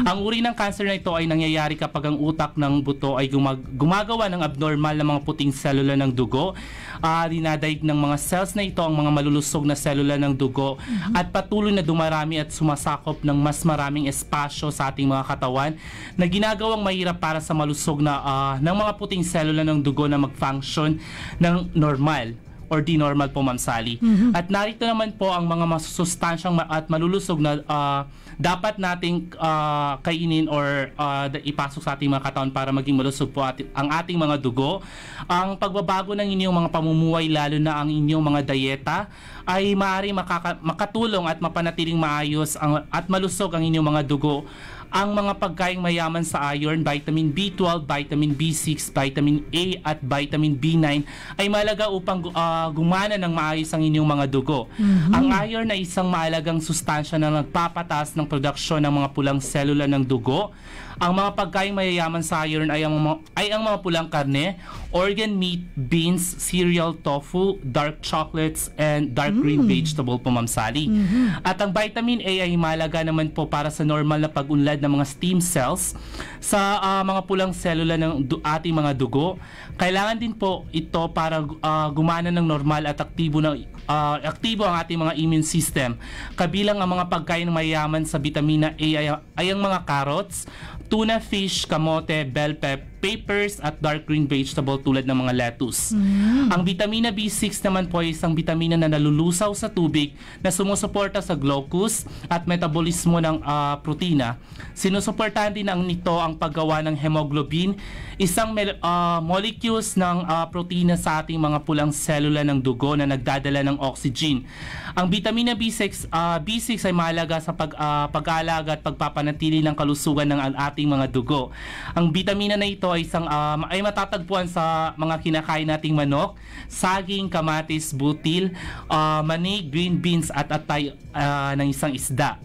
Ang uri ng cancer na ito ay nangyayari kapag ang utak ng buto ay gumagawa ng abnormal na mga puting selula ng dugo. Dinadaig ng mga cells na ito ang mga malulusog na selula ng dugo at patuloy na dumarami at sumasakop ng mas maraming espasyo sa ating mga katawan na ginagawang mahirap para sa malusog na ng mga puting selula ng dugo na mag-function ng normal or di normal po Ma'am Sally. At narito naman po ang mga masusustansyang at malulusog na dapat nating kainin or ipasok sa ating mga katawan para maging malusog po ang ating mga dugo. Ang pagbabago ng inyong mga pamumuhay, lalo na ang inyong mga dieta, ay maaari makatulong at mapanatiling maayos at malusog ang inyong mga dugo. Ang mga pagkaing mayaman sa iron, vitamin B12, vitamin B6, vitamin A at vitamin B9 ay mahalaga upang gumana ng maayos ang inyong mga dugo. Ang iron ay isang mahalagang sustansya na nagpapataas ng produksyon ng mga pulang selula ng dugo. Ang mga pagkaing mayayaman sa iron ay ang mga pulang karne, organ meat, beans, cereal, tofu, dark chocolates, and dark green vegetable po Ma'am Sally. At ang vitamin A ay mahalaga naman po para sa normal na pag-unlad ng mga stem cells sa mga pulang selula ng ating mga dugo. Kailangan din po ito para gumana ng normal at aktibo ang ating mga immune system. Kabilang ang mga pagkain mayayaman sa vitamina A ay ang mga carrots, tuna fish, kamote, bell peppers at dark green vegetable tulad ng mga lettuce. Ang vitamina B6 naman po ay isang vitamina na nalulusaw sa tubig na sumusuporta sa glucose at metabolismo ng protina. Sinusuportahan din nito ang paggawa ng hemoglobin, isang molecules ng protina sa ating mga pulang selula ng dugo na nagdadala ng oxygen. Ang vitamina B6 ay mahalaga sa pag-aalaga at pagpapanatili ng kalusugan ng ating mga dugo. Ang vitamina na ito ay matatagpuan sa mga kinakain nating manok, saging, kamatis, butil, mani, green beans at atay ng isang isda.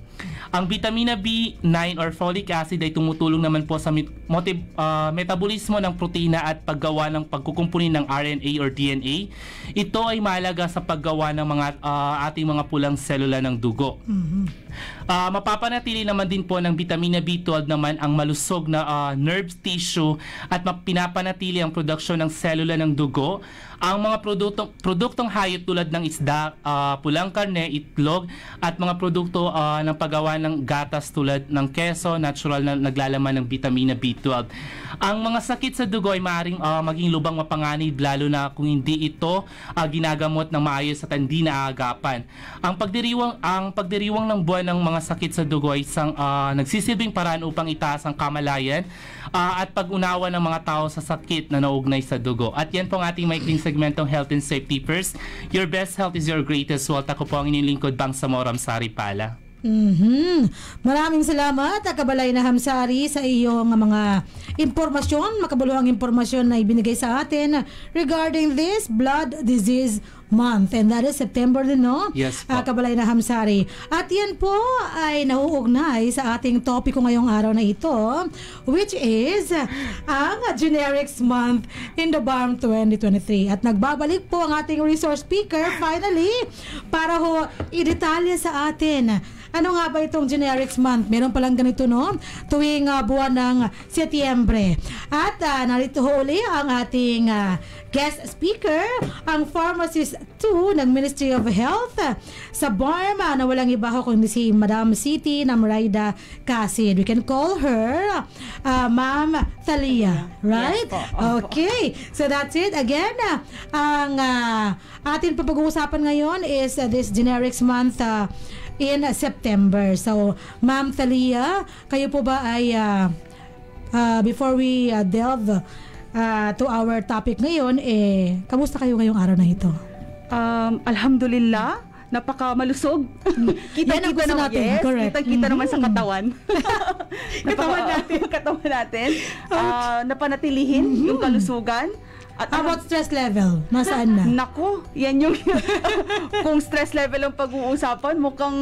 Ang vitamina B9 or folic acid ay tumutulong naman po sa metabolismo ng protina at paggawa ng pagkukumpunin ng RNA or DNA. Ito ay mahalaga sa paggawa ng mga ating mga pulang selula ng dugo. Mapapanatili naman din po ng vitamina B12 naman ang malusog na nerve tissue at pinapanatili ang produksyon ng selula ng dugo. Ang mga produktong hayop tulad ng isda, pulang karne, itlog at mga produkto ng paggawa ng gatas tulad ng keso, natural na naglalaman ng vitamina B12. Ang mga sakit sa dugo ay maaaring maging lubang mapanganib lalo na kung hindi ito ginagamot ng maayos at hindi naaagapan. Ang pagdiriwang ng buwan ng mga sakit sa dugo ay isang nagsisilbing paraan upang itaas ang kamalayan at pag-unawa ng mga tao sa sakit na nauugnay sa dugo. At yan po ang ating maikling segmentong Health and Safety First. Your best health is your greatest wealth. Ako po ang inyong lingkod, Bangsamoro Hamsari Pala. Maraming salamat, Kabalay na Hamsari, sa iyong mga impormasyon, makabuluhang impormasyon na ibinigay sa atin regarding this Blood Disease Month, and that is September din, no? Yes po. Kabalay na Hamsari. At yan po ay nauugnay sa ating topiko ngayong araw na ito, which is ang Generics Month in the BARM 2023. At nagbabalik po ang ating resource speaker finally para ho i-detalye sa atin ano nga ba itong Generics Month. Meron palang ganito, no? Tuwing buwan ng Setyembre. At narito uli ang ating guest speaker, ang Pharmacist 2 ng Ministry of Health sa BARM, na walang iba ho kundi si Madam Siti Namrayda Casid. We can call her Ma'am Thalia, right? Yes po. Okay, so that's it. Again, ang ating papag-uusapan ngayon is this Generics Month in September. So, Ma'am Thalia, kayo po ba ay before we delve to our topic ngayon, kamusta kayo ngayong araw na ito? Alhamdulillah, napaka-malusog. Kita-kita naman, yes, kita-kita naman sa katawan. Katawan natin. Napanatilihin yung kalusugan. At about stress level? Nasaan na? Naku, yan yung kung stress level ang pag-uusapan, mukhang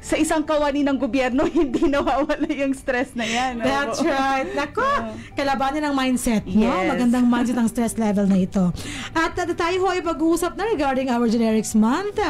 sa isang kawani ng gobyerno, hindi nawawala yung stress na yan. That's right. Naku, kalabanin ang mindset. Yes. No? Magandang mindset ang stress level na ito. At tayo ho ay pag-uusap na regarding our Generics Month.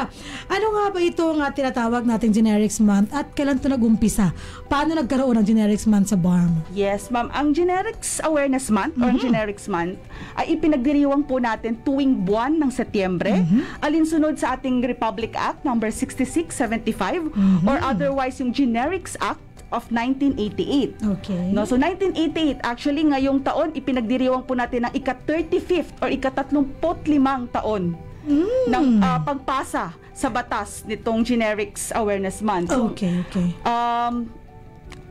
Ano nga ba itong tinatawag nating Generics Month at kailan ito nag-umpisa? Paano nagkaroon ng Generics Month sa BARM? Yes, ma'am. Ang Generics Awareness Month or Generics Month ay ipinagdiriwang po natin tuwing buwan ng Setyembre, alinsunod sa ating Republic Act number 6675 or otherwise yung Generics Act of 1988. Okay. No, so 1988, actually ngayong taon ipinagdiriwang po natin ang ika-35th or ika-35 taon ng pagpasa sa batas nitong Generics Awareness Month. So, Okay.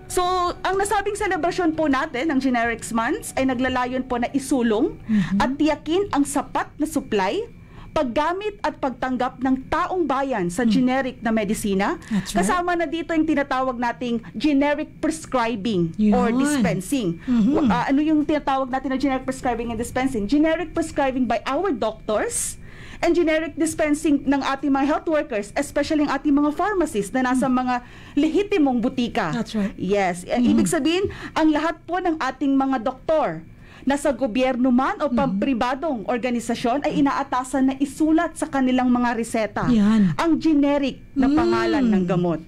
So, ang nasabing selebrasyon po natin ng Generics Months ay naglalayon po na isulong at tiyakin ang sapat na supply, paggamit at pagtanggap ng taong bayan sa generic na medisina. That's right. Kasama na dito yung tinatawag nating generic prescribing Yun. or dispensing. Ano yung tinatawag natin na generic prescribing and dispensing? Generic prescribing by our doctors and generic dispensing ng ating mga health workers, especially ang ating mga pharmacists na nasa mga lehitimong butika. That's right. Yes. Ibig sabihin, ang lahat po ng ating mga doktor na sa gobyerno man o pampribadong organisasyon ay inaatasan na isulat sa kanilang mga reseta Yan. ang generic na pangalan ng gamot.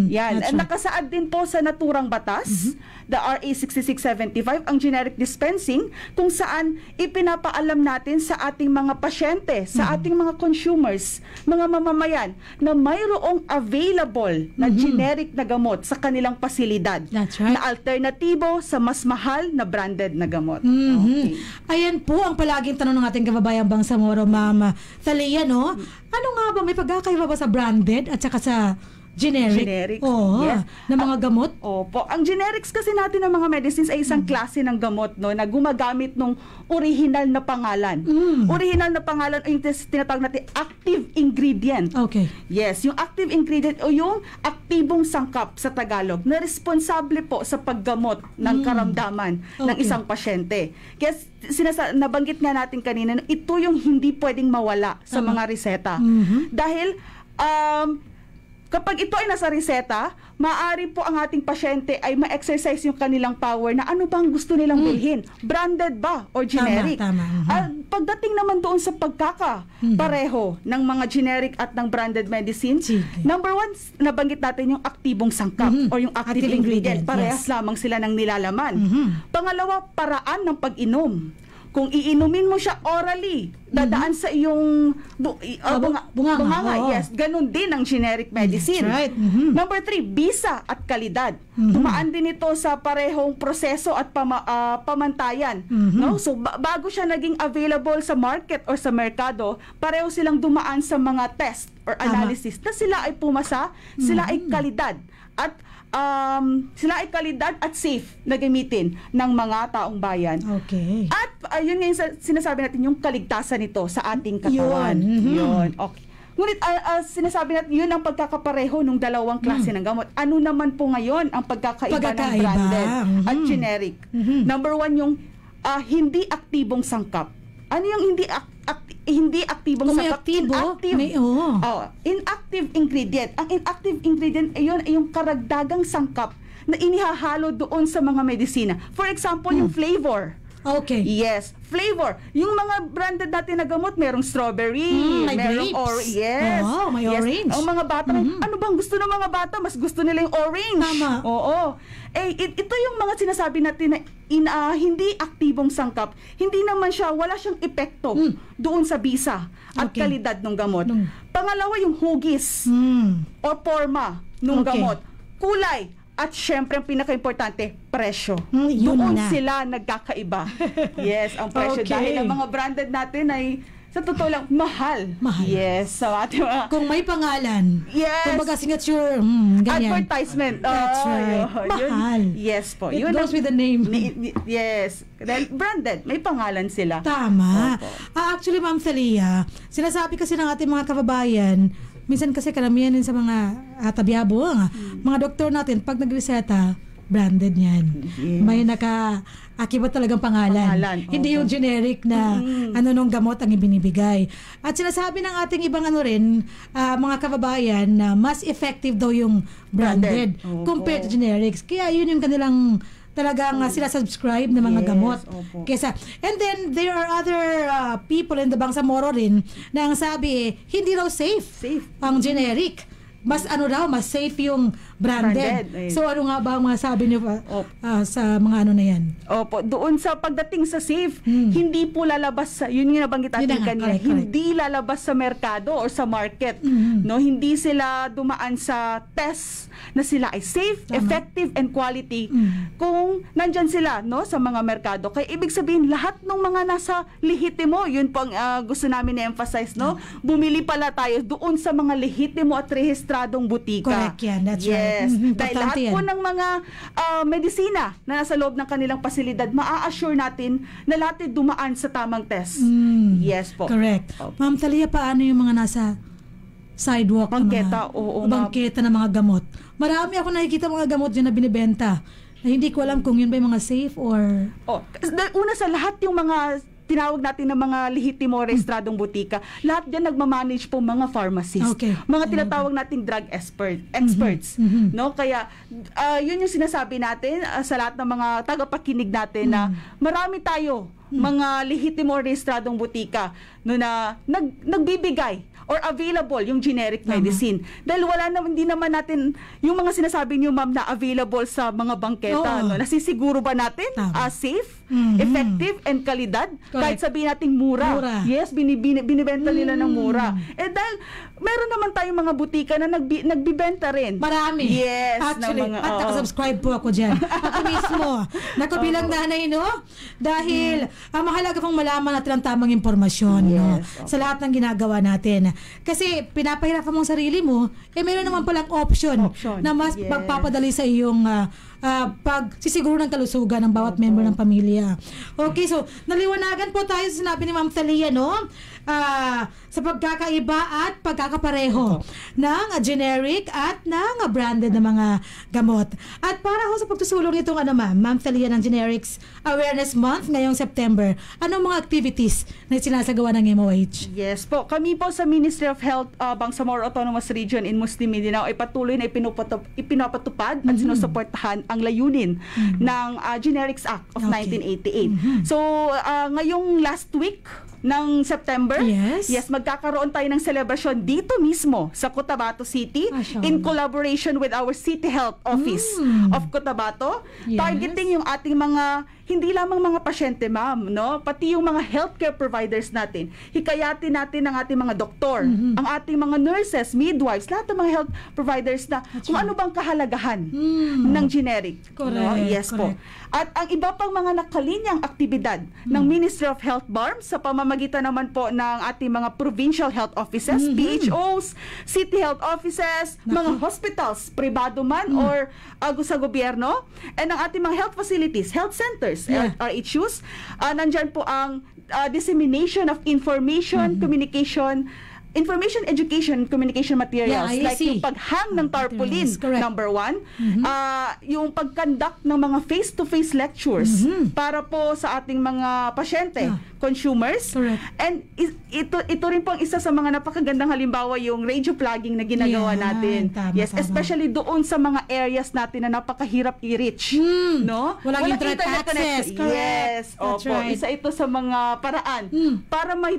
Yan. That's At right. nakasaad din po sa naturang batas, the RA 6675, ang generic dispensing, kung saan ipinapaalam natin sa ating mga pasyente, sa ating mga consumers, mga mamamayan, na mayroong available na generic na gamot sa kanilang pasilidad. That's right. Na alternatibo sa mas mahal na branded na gamot. Okay. Ayan po ang palaging tanong ng ating kababayang Bangsamoro, Ma'am Thalia, no? Ano nga ba, may pagkakaiba ba sa branded at saka sa generic? Oo, Yes. na mga gamot? Opo. Ang generics kasi natin ng mga medicines ay isang klase ng gamot, no, na gumagamit ng original na pangalan. Original na pangalan ay yung tinatawag natin active ingredient. Okay. Yes, yung active ingredient o yung aktibong sangkap sa Tagalog na responsable po sa paggamot ng karamdaman ng Okay. isang pasyente. Kaya nabanggit nga natin kanina, ito yung hindi pwedeng mawala sa mga reseta. Dahil kapag ito ay nasa reseta, maaari po ang ating pasyente ay ma-exercise yung kanilang power na ano bang gusto nilang bilhin. Branded ba or generic? Tama. Pagdating naman doon sa pagkaka-pareho ng mga generic at ng branded medicine, Sige. number one, nabanggit natin yung aktibong sangkap or yung active Active ingredient, ingredient. Parehas yes. lamang sila ng nilalaman. Pangalawa, paraan ng pag-inom. Kung iinumin mo siya orally, dadaan sa iyong bunganga. Oo. Yes, ganun din ang generic medicine. That's right. Number 3, bisa at kalidad. Tumaan din ito sa parehong proseso at pamantayan. No? So bago siya naging available sa market or sa merkado, pareho silang dumaan sa mga test or analysis na sila ay pumasa, sila ay kalidad at safe na gamitin ng mga taong bayan. Okay. At yun nga yung sinasabi natin, yung kaligtasan nito sa ating katawan. Yun. Okay. Ngunit sinasabi natin, yun ang pagkakapareho ng dalawang klase ng gamot. Ano naman po ngayon ang pagkakaiba ng branded at generic? Number 1, yung hindi aktibong sangkap. Ano yung hindi aktibong Kung may sangkap? aktibo, Inactive ingredient. Ang inactive ingredient ay yung karagdagang sangkap na inihahalo doon sa mga medisina. For example, yung flavor. Okay. Yes, flavor. Yung mga branded natin na gamot, merong strawberry, may merong grapes. yes. Oh, may orange. Ang mga bata, ano bang gusto ng mga bata? Mas gusto nila yung orange. Tama. Oo. Ito yung mga sinasabi natin na hindi aktibong sangkap. Hindi naman siya, wala siyang epekto doon sa bisa at kalidad ng gamot. Pangalawa, yung hugis o forma ng gamot. Kulay. At syempre, ang pinaka-importante, presyo. Doon sila nagkakaiba. Yes, ang presyo. Okay. Dahil ang mga branded natin ay, sa totoo lang, mahal. Yes, sa ating mga... Kung may pangalan. Yes. Kumbaga signature, ganyan. Advertisement. That's right. Mahal. Yes po. It goes with the name. Yes. Dahil branded, may pangalan sila. Tama. Actually, Ma'am Thalia, sinasabi kasi ng ating mga kababayan, minsan kasi karamihan din sa mga tabiabong, mga doktor natin, pag nagreseta, branded yan. Yes. May naka-akibat talagang pangalan. Hindi yung generic na nung gamot ang ibinibigay. At sinasabi ng ating ibang mga kababayan na mas effective daw yung branded compared to generics. Kaya yun yung kanilang talagang sila subscribe na mga gamot. Kesa, and then there are other people in the Bangsamoro rin na ang sabi hindi raw safe ang generic. Mas mas safe yung branded. So ano nga ba ang masabi niyo sa mga na yan? Opo, doon sa pagdating sa safe, hindi po lalabas sa, yun yung nabanggit natin kanina, hindi lalabas sa merkado or sa market. No, hindi sila dumaan sa test na sila ay safe, effective, and quality kung nandyan sila sa mga merkado. Kaya ibig sabihin, lahat ng mga nasa lehitimo, yun po ang gusto namin i-emphasize, bumili pala tayo doon sa mga lehitimo at rehistradong butika. Correct yan, that's right. Yes. Dahil lahat po ng mga medisina na nasa loob ng kanilang pasilidad, maa-assure natin na lahat dumaan sa tamang test. Yes po. Correct. Ma'am Thalia, paano yung mga nasa sidewalk? Bangketa, bangketa ng mga gamot. Marami ako nakikita mga gamot dyan na binibenta. Na hindi ko alam kung yun ba yung mga safe or... Una sa lahat yung mga tinawag natin ng mga lehitimo rehistradong butika, lahat dyan nagmamanage po mga pharmacists. Mga tinatawag nating drug experts. No? Kaya, yun yung sinasabi natin sa lahat ng mga tagapakinig natin na marami tayo mga lehitimo rehistradong butika na nagbibigay or available yung generic medicine. Dahil hindi naman natin yung mga sinasabi niyo ma'am na available sa mga bangketa, no? Nasisiguro ba natin safe, effective, and kalidad? Kahit sabihin natin mura. Yes, binibenta nila ng mura. Dahil meron naman tayong mga butika na nagbibenta rin. Marami. Yes. Actually, at nakasubscribe po ako dyan. Ako mismo. Nakubilang nanay, no? Dahil mahalaga pong malaman natin ang tamang impormasyon, no? Sa lahat ng ginagawa natin. Kasi pinapahirapan mong sarili mo, meron naman palang option na mas magpapadali sa iyong pagsisiguro ng kalusugan ng bawat member ng pamilya. Okay, so naliwanagan po tayo sa sinabi ni Ma'am Thalia, no? Sa pagkakaiba at pagkakapareho ng generic at ng branded na mga gamot. At para ho sa pagtusulong nitong Ma'am Thalia ng Generics Awareness Month ngayong September, anong mga activities na sinasagawa ng MOH? Yes po, kami po sa Ministry of Health Bangsamoro Autonomous Region in Muslim Mindanao ay patuloy na ipinapatupad at sinusuportahan ang layunin ng Generics Act of 1988. So, ngayong last week ng September, magkakaroon tayo ng celebration dito mismo sa Cotabato City in collaboration with our City Health Office of Cotabato, targeting yung ating mga hindi lamang mga pasyente, ma'am, no? Pati yung mga healthcare providers natin. Hikayatin natin ang ating mga doktor, ang ating mga nurses, midwives, lahat ng mga health providers na kung ano bang kahalagahan ng generic. No? Yes po. At ang iba pang mga nakalinyang aktibidad ng Ministry of Health BARMS sa pamamagitan naman po ng ating mga provincial health offices, PHOs, city health offices, mga hospitals, pribado man or sa gobyerno, and ang ating mga health facilities, health centers, RHUs, nandyan po ang dissemination of information, information education, communication materials, like yung paghang ng tarpaulin, number 1, yung pagkandak ng mga face-to-face lectures para po sa ating mga pasyente, consumers, and ito rin po ang isa sa mga napakagandang halimbawa yung radio plugging na ginagawa natin. Especially doon sa mga areas natin na napakahirap i-reach, no? Walang internet access. Yes, opo. Isa ito sa mga paraan para may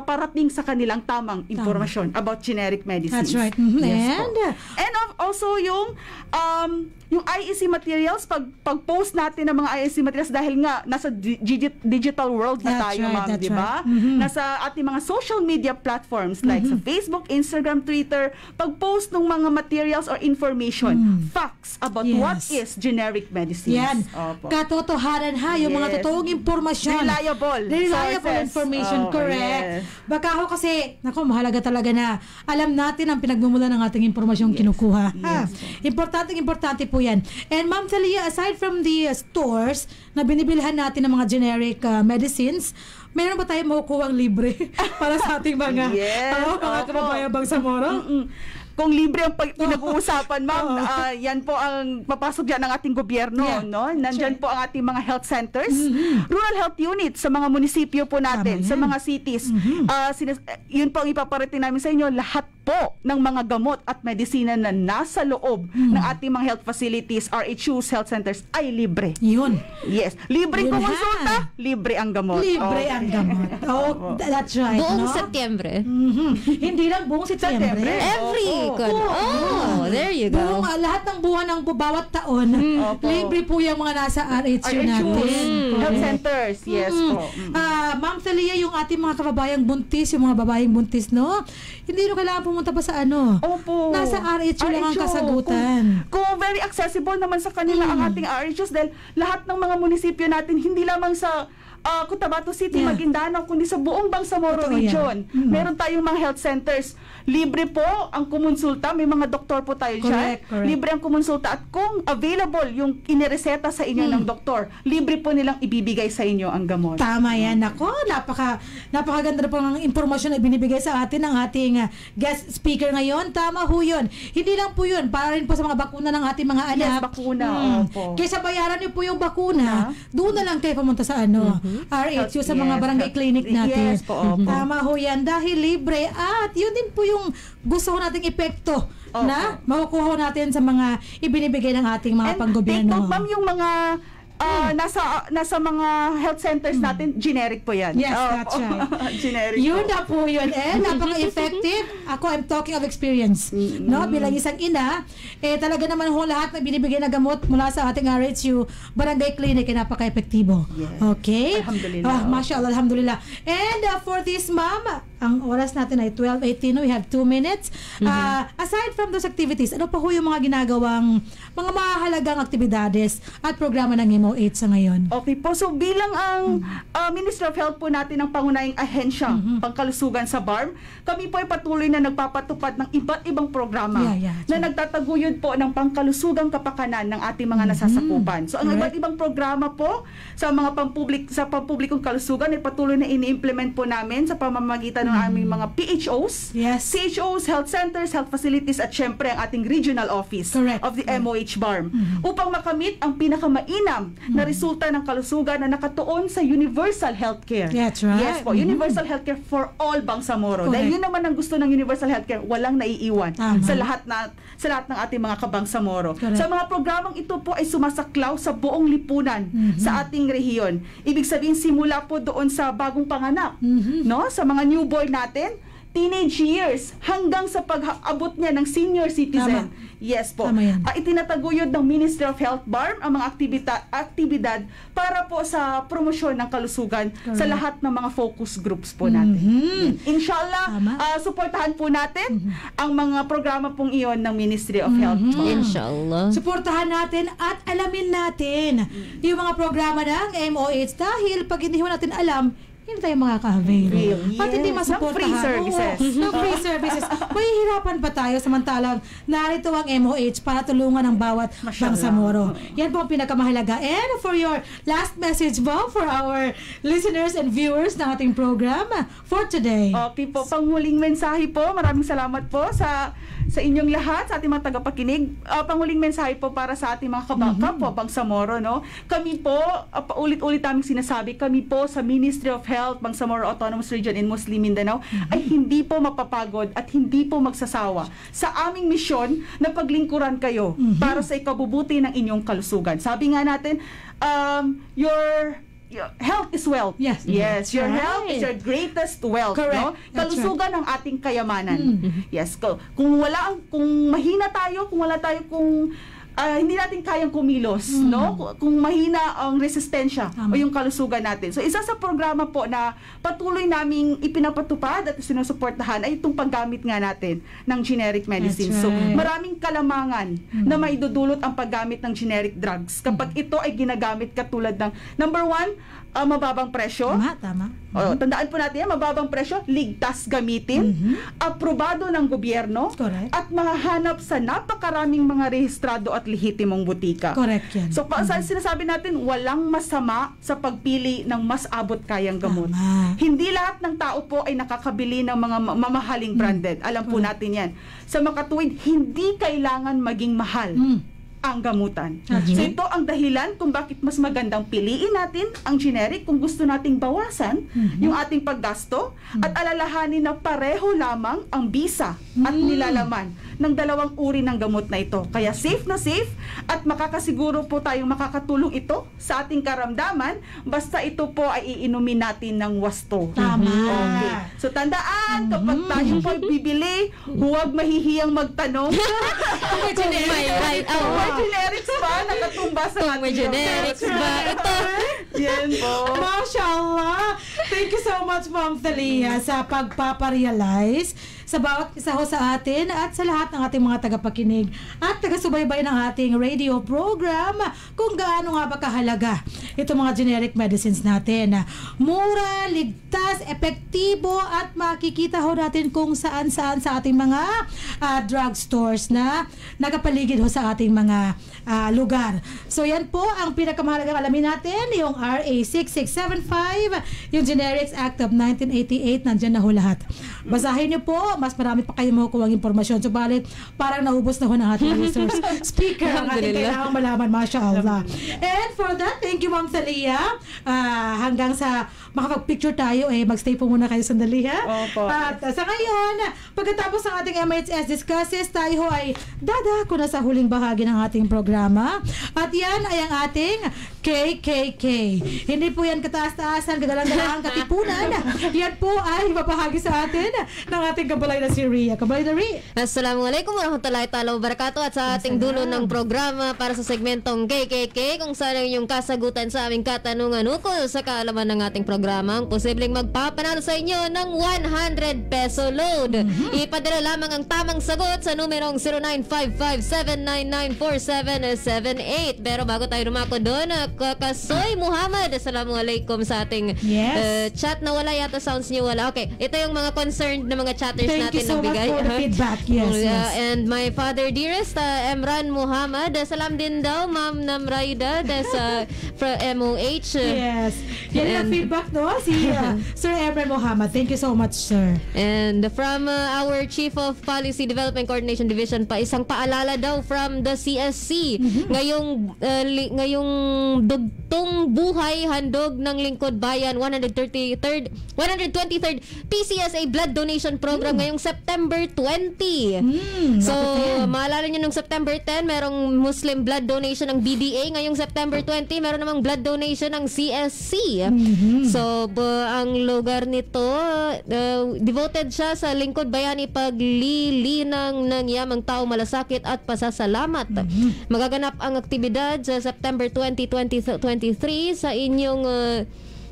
parating sa kanilang tamang impormasyon about generic medicines. That's right. And also yung IEC materials, pag-post natin ng mga IEC materials dahil nga nasa digital world na tayo, ma'am, di ba? Nasa ating mga social media platforms like sa Facebook, Instagram, Twitter, pag-post ng mga materials or information, facts about what is generic medicines. Yan. Katotohanan yung mga totoong impormasyon. Reliable information, correct. Baka ako kasi, mahalaga talaga na alam natin ang pinagmumula ng ating impormasyong kinukuha. Importante po yan. And Ma'am Thalia, aside from the stores na binibilhan natin ng mga generic medicines, meron ba tayo makukuha libre para sa ating mga kababayan Bangsamoro? Kung libre ang pinag-uusapan, ma'am, yan po ang papasok dyan ng ating gobyerno, no? Nandyan po ang ating mga health centers, rural health units sa mga munisipyo po natin, sa mga cities. Yun po ang ipaparating namin sa inyo, lahat po ng mga gamot at medisina na nasa loob ng ating mga health facilities, RHUs, health centers, ay libre. Yun. Yes. Libre konsulta, libre ang gamot. Libre ang gamot. That's right. Buong Setyembre. Hindi lang buong Setyembre. Every there you go. Lahat ng buwan ng bawat taon, libre po yung mga nasa RHU natin. Health centers, yes po. Ma'am Thalia, yung ating mga kababayang buntis, yung mga babaeng buntis, no? Hindi nyo kailangan pumunta pa sa Opo. Nasa RHU lang ang kasagutan. Kung very accessible naman sa kanila ang ating RHUs dahil lahat ng mga munisipyo natin, hindi lamang sa Cotabato City, Maguindanao, kundi sa buong Bangsamoro region. Meron tayong mga health centers. Libre po ang kumonsulta. May mga doktor po tayo dyan. Libre ang kumonsulta. At kung available yung inireseta sa inyo ng doktor, libre po nilang ibibigay sa inyo ang gamot. Tama yan. Ako, napakaganda na po ang informasyon na binibigay sa atin ng ating guest speaker ngayon. Tama ho yun. Hindi lang po yun. Para rin po sa mga bakuna ng ating mga anak. Yes, bakuna. Kaysa bayaran niyo po yung bakuna, doon na lang kayo pumunta sa RHU sa mga barangay clinic natin. Yes, po, tama ho yan. Dahil libre at yun din po yung gusto ko nating epekto na makukuha natin sa mga ibinibigay ng ating mga panggobyerno. Ma'am, yung mga nasa mga health centers natin, generic po yan. Yes, that's right. Generic Yun po. na po yun. Napaka-effective. I'm talking of experience. No? Bilang isang ina, talaga naman lahat na binibigay na gamot mula sa ating RHU Barangay Clinic napaka-epektibo. Yes. Okay? Alhamdulillah. Mashallah, alhamdulillah. And for this ma'am, ang oras natin ay 12:18. We have 2 minutes. Aside from those activities, ano pa ho yung mga ginagawang mga mahalagang aktibidades at programa ng MOH sa ngayon? Okay po. So bilang ang Ministry of Health po natin ang pangunahing ahensya pangkalusugan sa BARM, kami po ay patuloy na nagpapatupad ng iba't ibang programa na nagtataguyod po ng pangkalusugang kapakanan ng ating mga nasasakupan. So ang iba't ibang programa po sa mga pampublikong kalusugan ay patuloy na ini-implement po namin sa pamamagitan ng aming mga PHOs, CHOs, health centers, health facilities at syempre ang ating regional office of the MOH BARM upang makamit ang pinakamainam na resulta ng kalusugan na nakatuon sa universal healthcare. That's right. Yes po, universal healthcare for all Bangsamoro. Dahil yun naman ang gusto ng universal healthcare, walang naiiwan sa lahat ng ating mga kabangsamoro. Sa mga programang ito po ay sumasaklaw sa buong lipunan sa ating rehiyon. Ibig sabihin simula po doon sa bagong panganak, no? Sa mga newborn natin, teenage years hanggang sa pag-abot niya ng senior citizen. Yes po. Itinataguyod ng Ministry of Health BARM ang mga aktibidad para po sa promosyon ng kalusugan sa lahat ng mga focus groups po natin. Inshallah, suportahan po natin ang mga programa pong iyon ng Ministry of Health. Inshallah. Suportahan natin at alamin natin yung mga programa ng MOH dahil pag hindi natin alam, hindi tayo makaka-avail. At hindi masuportahan. Free services. No free services. Mahihirapan pa tayo samantalang narito ang MOH para tulungan ang bawat Bangsamoro. Yan po ang pinakamahalaga. And for your last message po for our listeners and viewers ng ating program for today. Okay po, panghuling mensahe po. Maraming salamat po sa inyong lahat, sa ating mga tagapakinig. Panghuling mensahe po para sa ating mga kapwa Bangsamoro, no? Kami po, paulit-ulit naming sinasabi, kami po sa Ministry of Health, Bangsamoro Autonomous Region in Muslim Mindanao, ay hindi po mapapagod at hindi po magsasawa sa aming misyon na paglingkuran kayo para sa ikabubuti ng inyong kalusugan. Sabi nga natin, your health is wealth. Yes, your health is your greatest wealth. No? Kalusugan ng ating kayamanan. Yes, kung mahina tayo, kung hindi natin kayang kumilos, no? Kung mahina ang resistensya o yung kalusugan natin. So isa sa programa po na patuloy naming ipinapatupad at sinusuportahan ay itong paggamit nga natin ng generic medicine. So maraming kalamangan na maidudulot ang paggamit ng generic drugs kapag ito ay ginagamit katulad ng number 1, mababang presyo. Tama. Tandaan po natin yan, mababang presyo, ligtas gamitin, aprobado ng gobyerno, at mahahanap sa napakaraming mga rehistrado at lehitimong butika. Correct yan. So, sinasabi natin, walang masama sa pagpili ng mas abot kayang gamot. Hindi lahat ng tao po ay nakakabili ng mga mamahaling branded. Alam po natin yan. Sa makatuwid, hindi kailangan maging mahal ang gamutan. So ito ang dahilan kung bakit mas magandang piliin natin ang generic kung gusto nating bawasan yung ating paggasto at alalahanin na pareho lamang ang bisa at nilalaman ng dalawang uri ng gamot na ito. Kaya safe na safe at makakasiguro po tayong makakatulong ito sa ating karamdaman basta ito po ay iinumin natin ng wasto. Tama. Okay. So tandaan, kapag tayo po bibili, huwag mahihiyang magtanong. May generics ba? Nakatumba sa ating may generics ba? Ito. Yan po. Mashallah. Thank you so much, Ma'am Thalia, sa pagpaparealize sa bawat isa ho sa atin at sa lahat ng ating mga tagapakinig at taga-subaybay ng ating radio program kung gaano nga ba kahalaga itong mga generic medicines natin. Mura, ligtas, epektibo at makikita ho natin kung saan-saan sa ating mga drugstores na nakapaligid ho sa ating mga lugar. So yan po ang pinakamahalagang alamin natin, yung RA 6675, yung Generics Act of 1988, nandyan na ho lahat. Basahin niyo po, mas marami pa kayo makukuha ng impormasyon. Subalit, parang naubos na ho ng ating resource speaker ang ating kailangang malaman, mashallah. And for that, thank you Ma'am Thalia. Hanggang sa makapag-picture tayo, magstay po muna kayo sandali ha. Opo. At sa ngayon, pagkatapos ng ating MHS Discusses, tayo ay dadako na sa huling bahagi ng ating programa. At yan ay ang ating KKK. Hindi po yan kataas-taasan, kagalang-galang katipunan. Yan po ay mapahagi sa atin ng ating kabalay na si Rhea. Kabalay na Rhea. Assalamualaikum warahmatullahi wabarakatuh. At sa ating dulo ng programa para sa segmentong KKK, kung saan ang inyong kasagutan sa aming katanungan ukol sa kaalaman ng ating programa, ang posibleng magpapanalo sa inyo ng 100 peso load. Ipadala lamang ang tamang sagot sa numerong 0955-799-4778. Pero bago tayo lumako doon, Kasoy Muhammad, assalamualaikum sa ating chat na wala yata sounds niyo wala. Okay, ito yung mga concerned na mga chatters natin so nagbigay. Thank you so much for the feedback. Yes. And my father dearest, Emran Muhammad, salam din daw Ma'am Namraida sa MOH. Yes. Yan ang feedback no? Si Sir Emran Muhammad. Thank you so much, sir. And from our Chief of Policy Development Coordination Division pa, isang paalala daw from the CSC. Ngayong dugtong buhay handog ng Lingkod Bayan 123rd PCSA Blood Donation Program ngayong September 20. So, maalala nyo nung September 10, merong Muslim blood donation ng BDA. Ngayong September 20, meron namang blood donation ng CSC. So, ang lugar nito, devoted siya sa Lingkod Bayani, paglilinang ng yamang tao, malasakit at pasasalamat. Magaganap ang aktibidad sa September 2023 sa inyong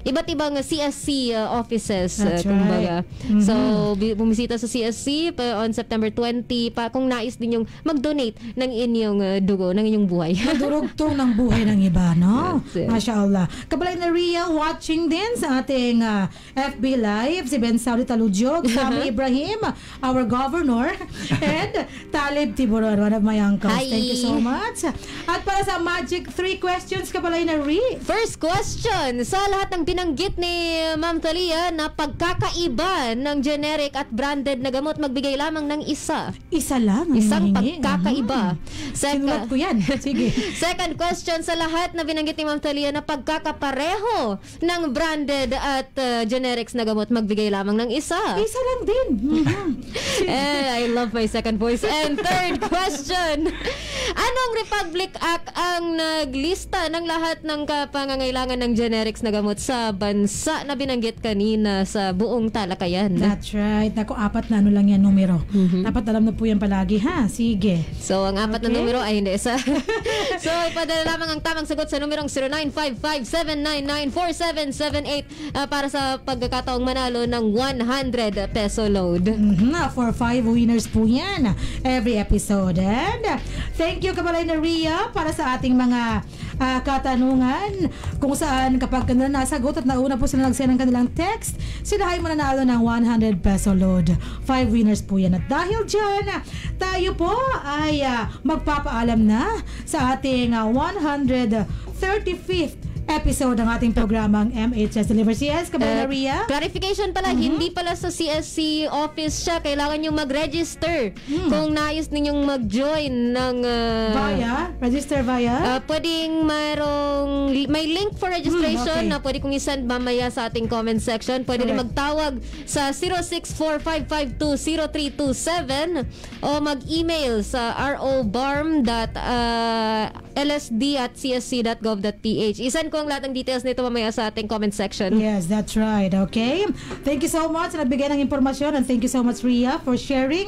iba't ibang CSC offices. Kumbaga. So, bumisita sa CSC on September 20 pa kung nais din yung mag-donate ng inyong dugo, ng inyong buhay. Madurugtong ng buhay ng iba, no? Mashallah. Kabalay na Rhea, watching din sa ating FB Live, si Ben Saudi Taludyog, Sami Ibrahim, our governor, and Talib Tiburon, one of my uncles. Hi. Thank you so much. At para sa Magic 3 questions, Kabalay na Rhea. First question, sa lahat ng binanggit ni Ma'am Thalia na pagkakaiba ng generic at branded na gamot, magbigay lamang ng isa. Isa lang? Isang pagkakaiba. Sinulat ko yan. Sige. Second question, sa lahat na binanggit ni Ma'am Thalia na pagkakapareho ng branded at generics na gamot, magbigay lamang ng isa. Isa lang din. I love my second voice. And third question, anong Republic Act ang naglista ng lahat ng pangangailangan ng generics na gamot sa bansa na binanggit kanina sa buong talakayan? That's right. Naku, 4 na lang yan numero. Dapat alam na po yan palagi, ha? Sige. So, ang 4 na numero ay hindi isa. So, ipadala lamang ang tamang sagot sa numerong 0955-799-4778 para sa pagkakataong manalo ng 100 peso load. For 5 winners po yan every episode. And thank you, Kabalay na Rhea, para sa ating mga katanungan kung saan kapag nasagot at nauna po sila nagsend ng kanilang text, sila ay mananalo ng 100 peso load. 5 winners po yan. At dahil dyan, tayo po ay magpapaalam na sa ating 135th episode ng ating programang MHS Delivers. Yes, Kabalay na Rhea? Clarification pala, hindi pala sa CSC office siya. Kailangan nyo mag-register kung nais ninyong mag-join ng register via? Pwedeng may link for registration na pwede kong isend mamaya sa ating comment section. Pwede rin magtawag sa 064-552-0327 o mag-email sa robarm.lsd@csc.gov.ph. Isend ko ang lahat ng details nito mamaya sa ating comment section. Yes, that's right. Okay. Thank you so much sa nagbigay ng impormasyon, and thank you so much, Rhea, for sharing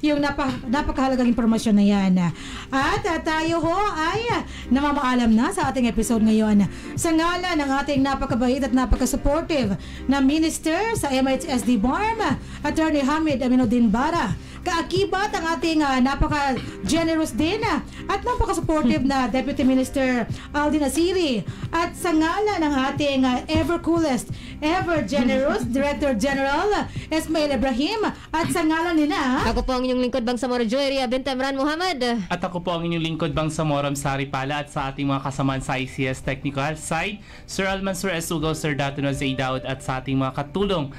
yung napakahalagang impormasyon na yan. At tayo ho ay namamaalam na sa ating episode ngayon. Sa ngalan ng ating napakabait at napaka-supportive na minister sa MHSD BARM, Attorney Hamid Aminuddin Bara, kaakibat ang ating napaka-generous din at napaka-supportive na Deputy Minister Aldi Nasiri at sa ngalan ng ating ever-coolest, ever-generous Director General Esmail Ibrahim at sa ngalan nina ako po ang inyong lingkod Bangsamoro Joy Ria Bint Emran Muhammad at ako po ang inyong lingkod Bangsamoro Sari Pala at sa ating mga kasamaan sa ICS Technical Side, Sir Almansur S. Ugaw, Sir Datuno Zaydaud at sa ating mga katulong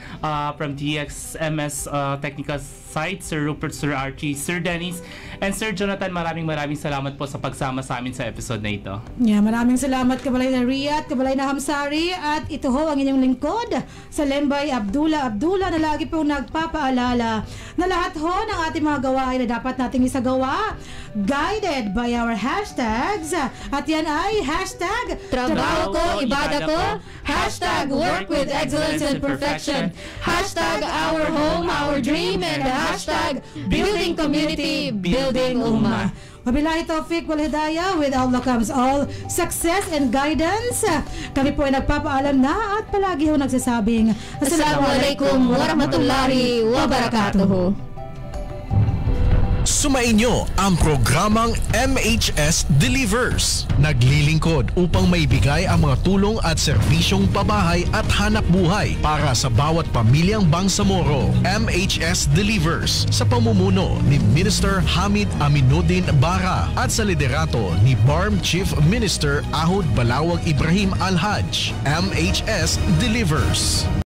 from DXMS Technical Side, Sir Rupert, Sir Archie, Sir Dennis, and Sir Jonathan, maraming salamat po sa pagsama sa amin sa episode na ito. Yeah, maraming salamat Kabalay na Ria at Kabalay na Hamsari at ito ho ang inyong lingkod sa Lembay Abdullah na lagi pong nagpapaalala na lahat ho ng ating mga gawain na dapat nating isagawa guided by our hashtags at yan ay hashtag Trabaho ko, Ibada ko, hashtag Work with Excellence and Perfection, hashtag Our Home, Our Dream, and hashtag Building Community, Building Ummah. Wabillahi taufiq wal hidayah, with Allah comes all success and guidance. Kami po ay nagpapaalam na at palagi ho nagsasabing Assalamualaikum warahmatullahi wabarakatuh. Sumainyo ang programang MHS Delivers. Naglilingkod upang maibigay ang mga tulong at serbisyong pabahay at hanap buhay para sa bawat pamilyang Bangsamoro. MHS Delivers sa pamumuno ni Minister Hamid Aminuddin Bara at sa liderato ni BARM Chief Minister Ahud Balawag Ibrahim Al-Haj. MHS Delivers.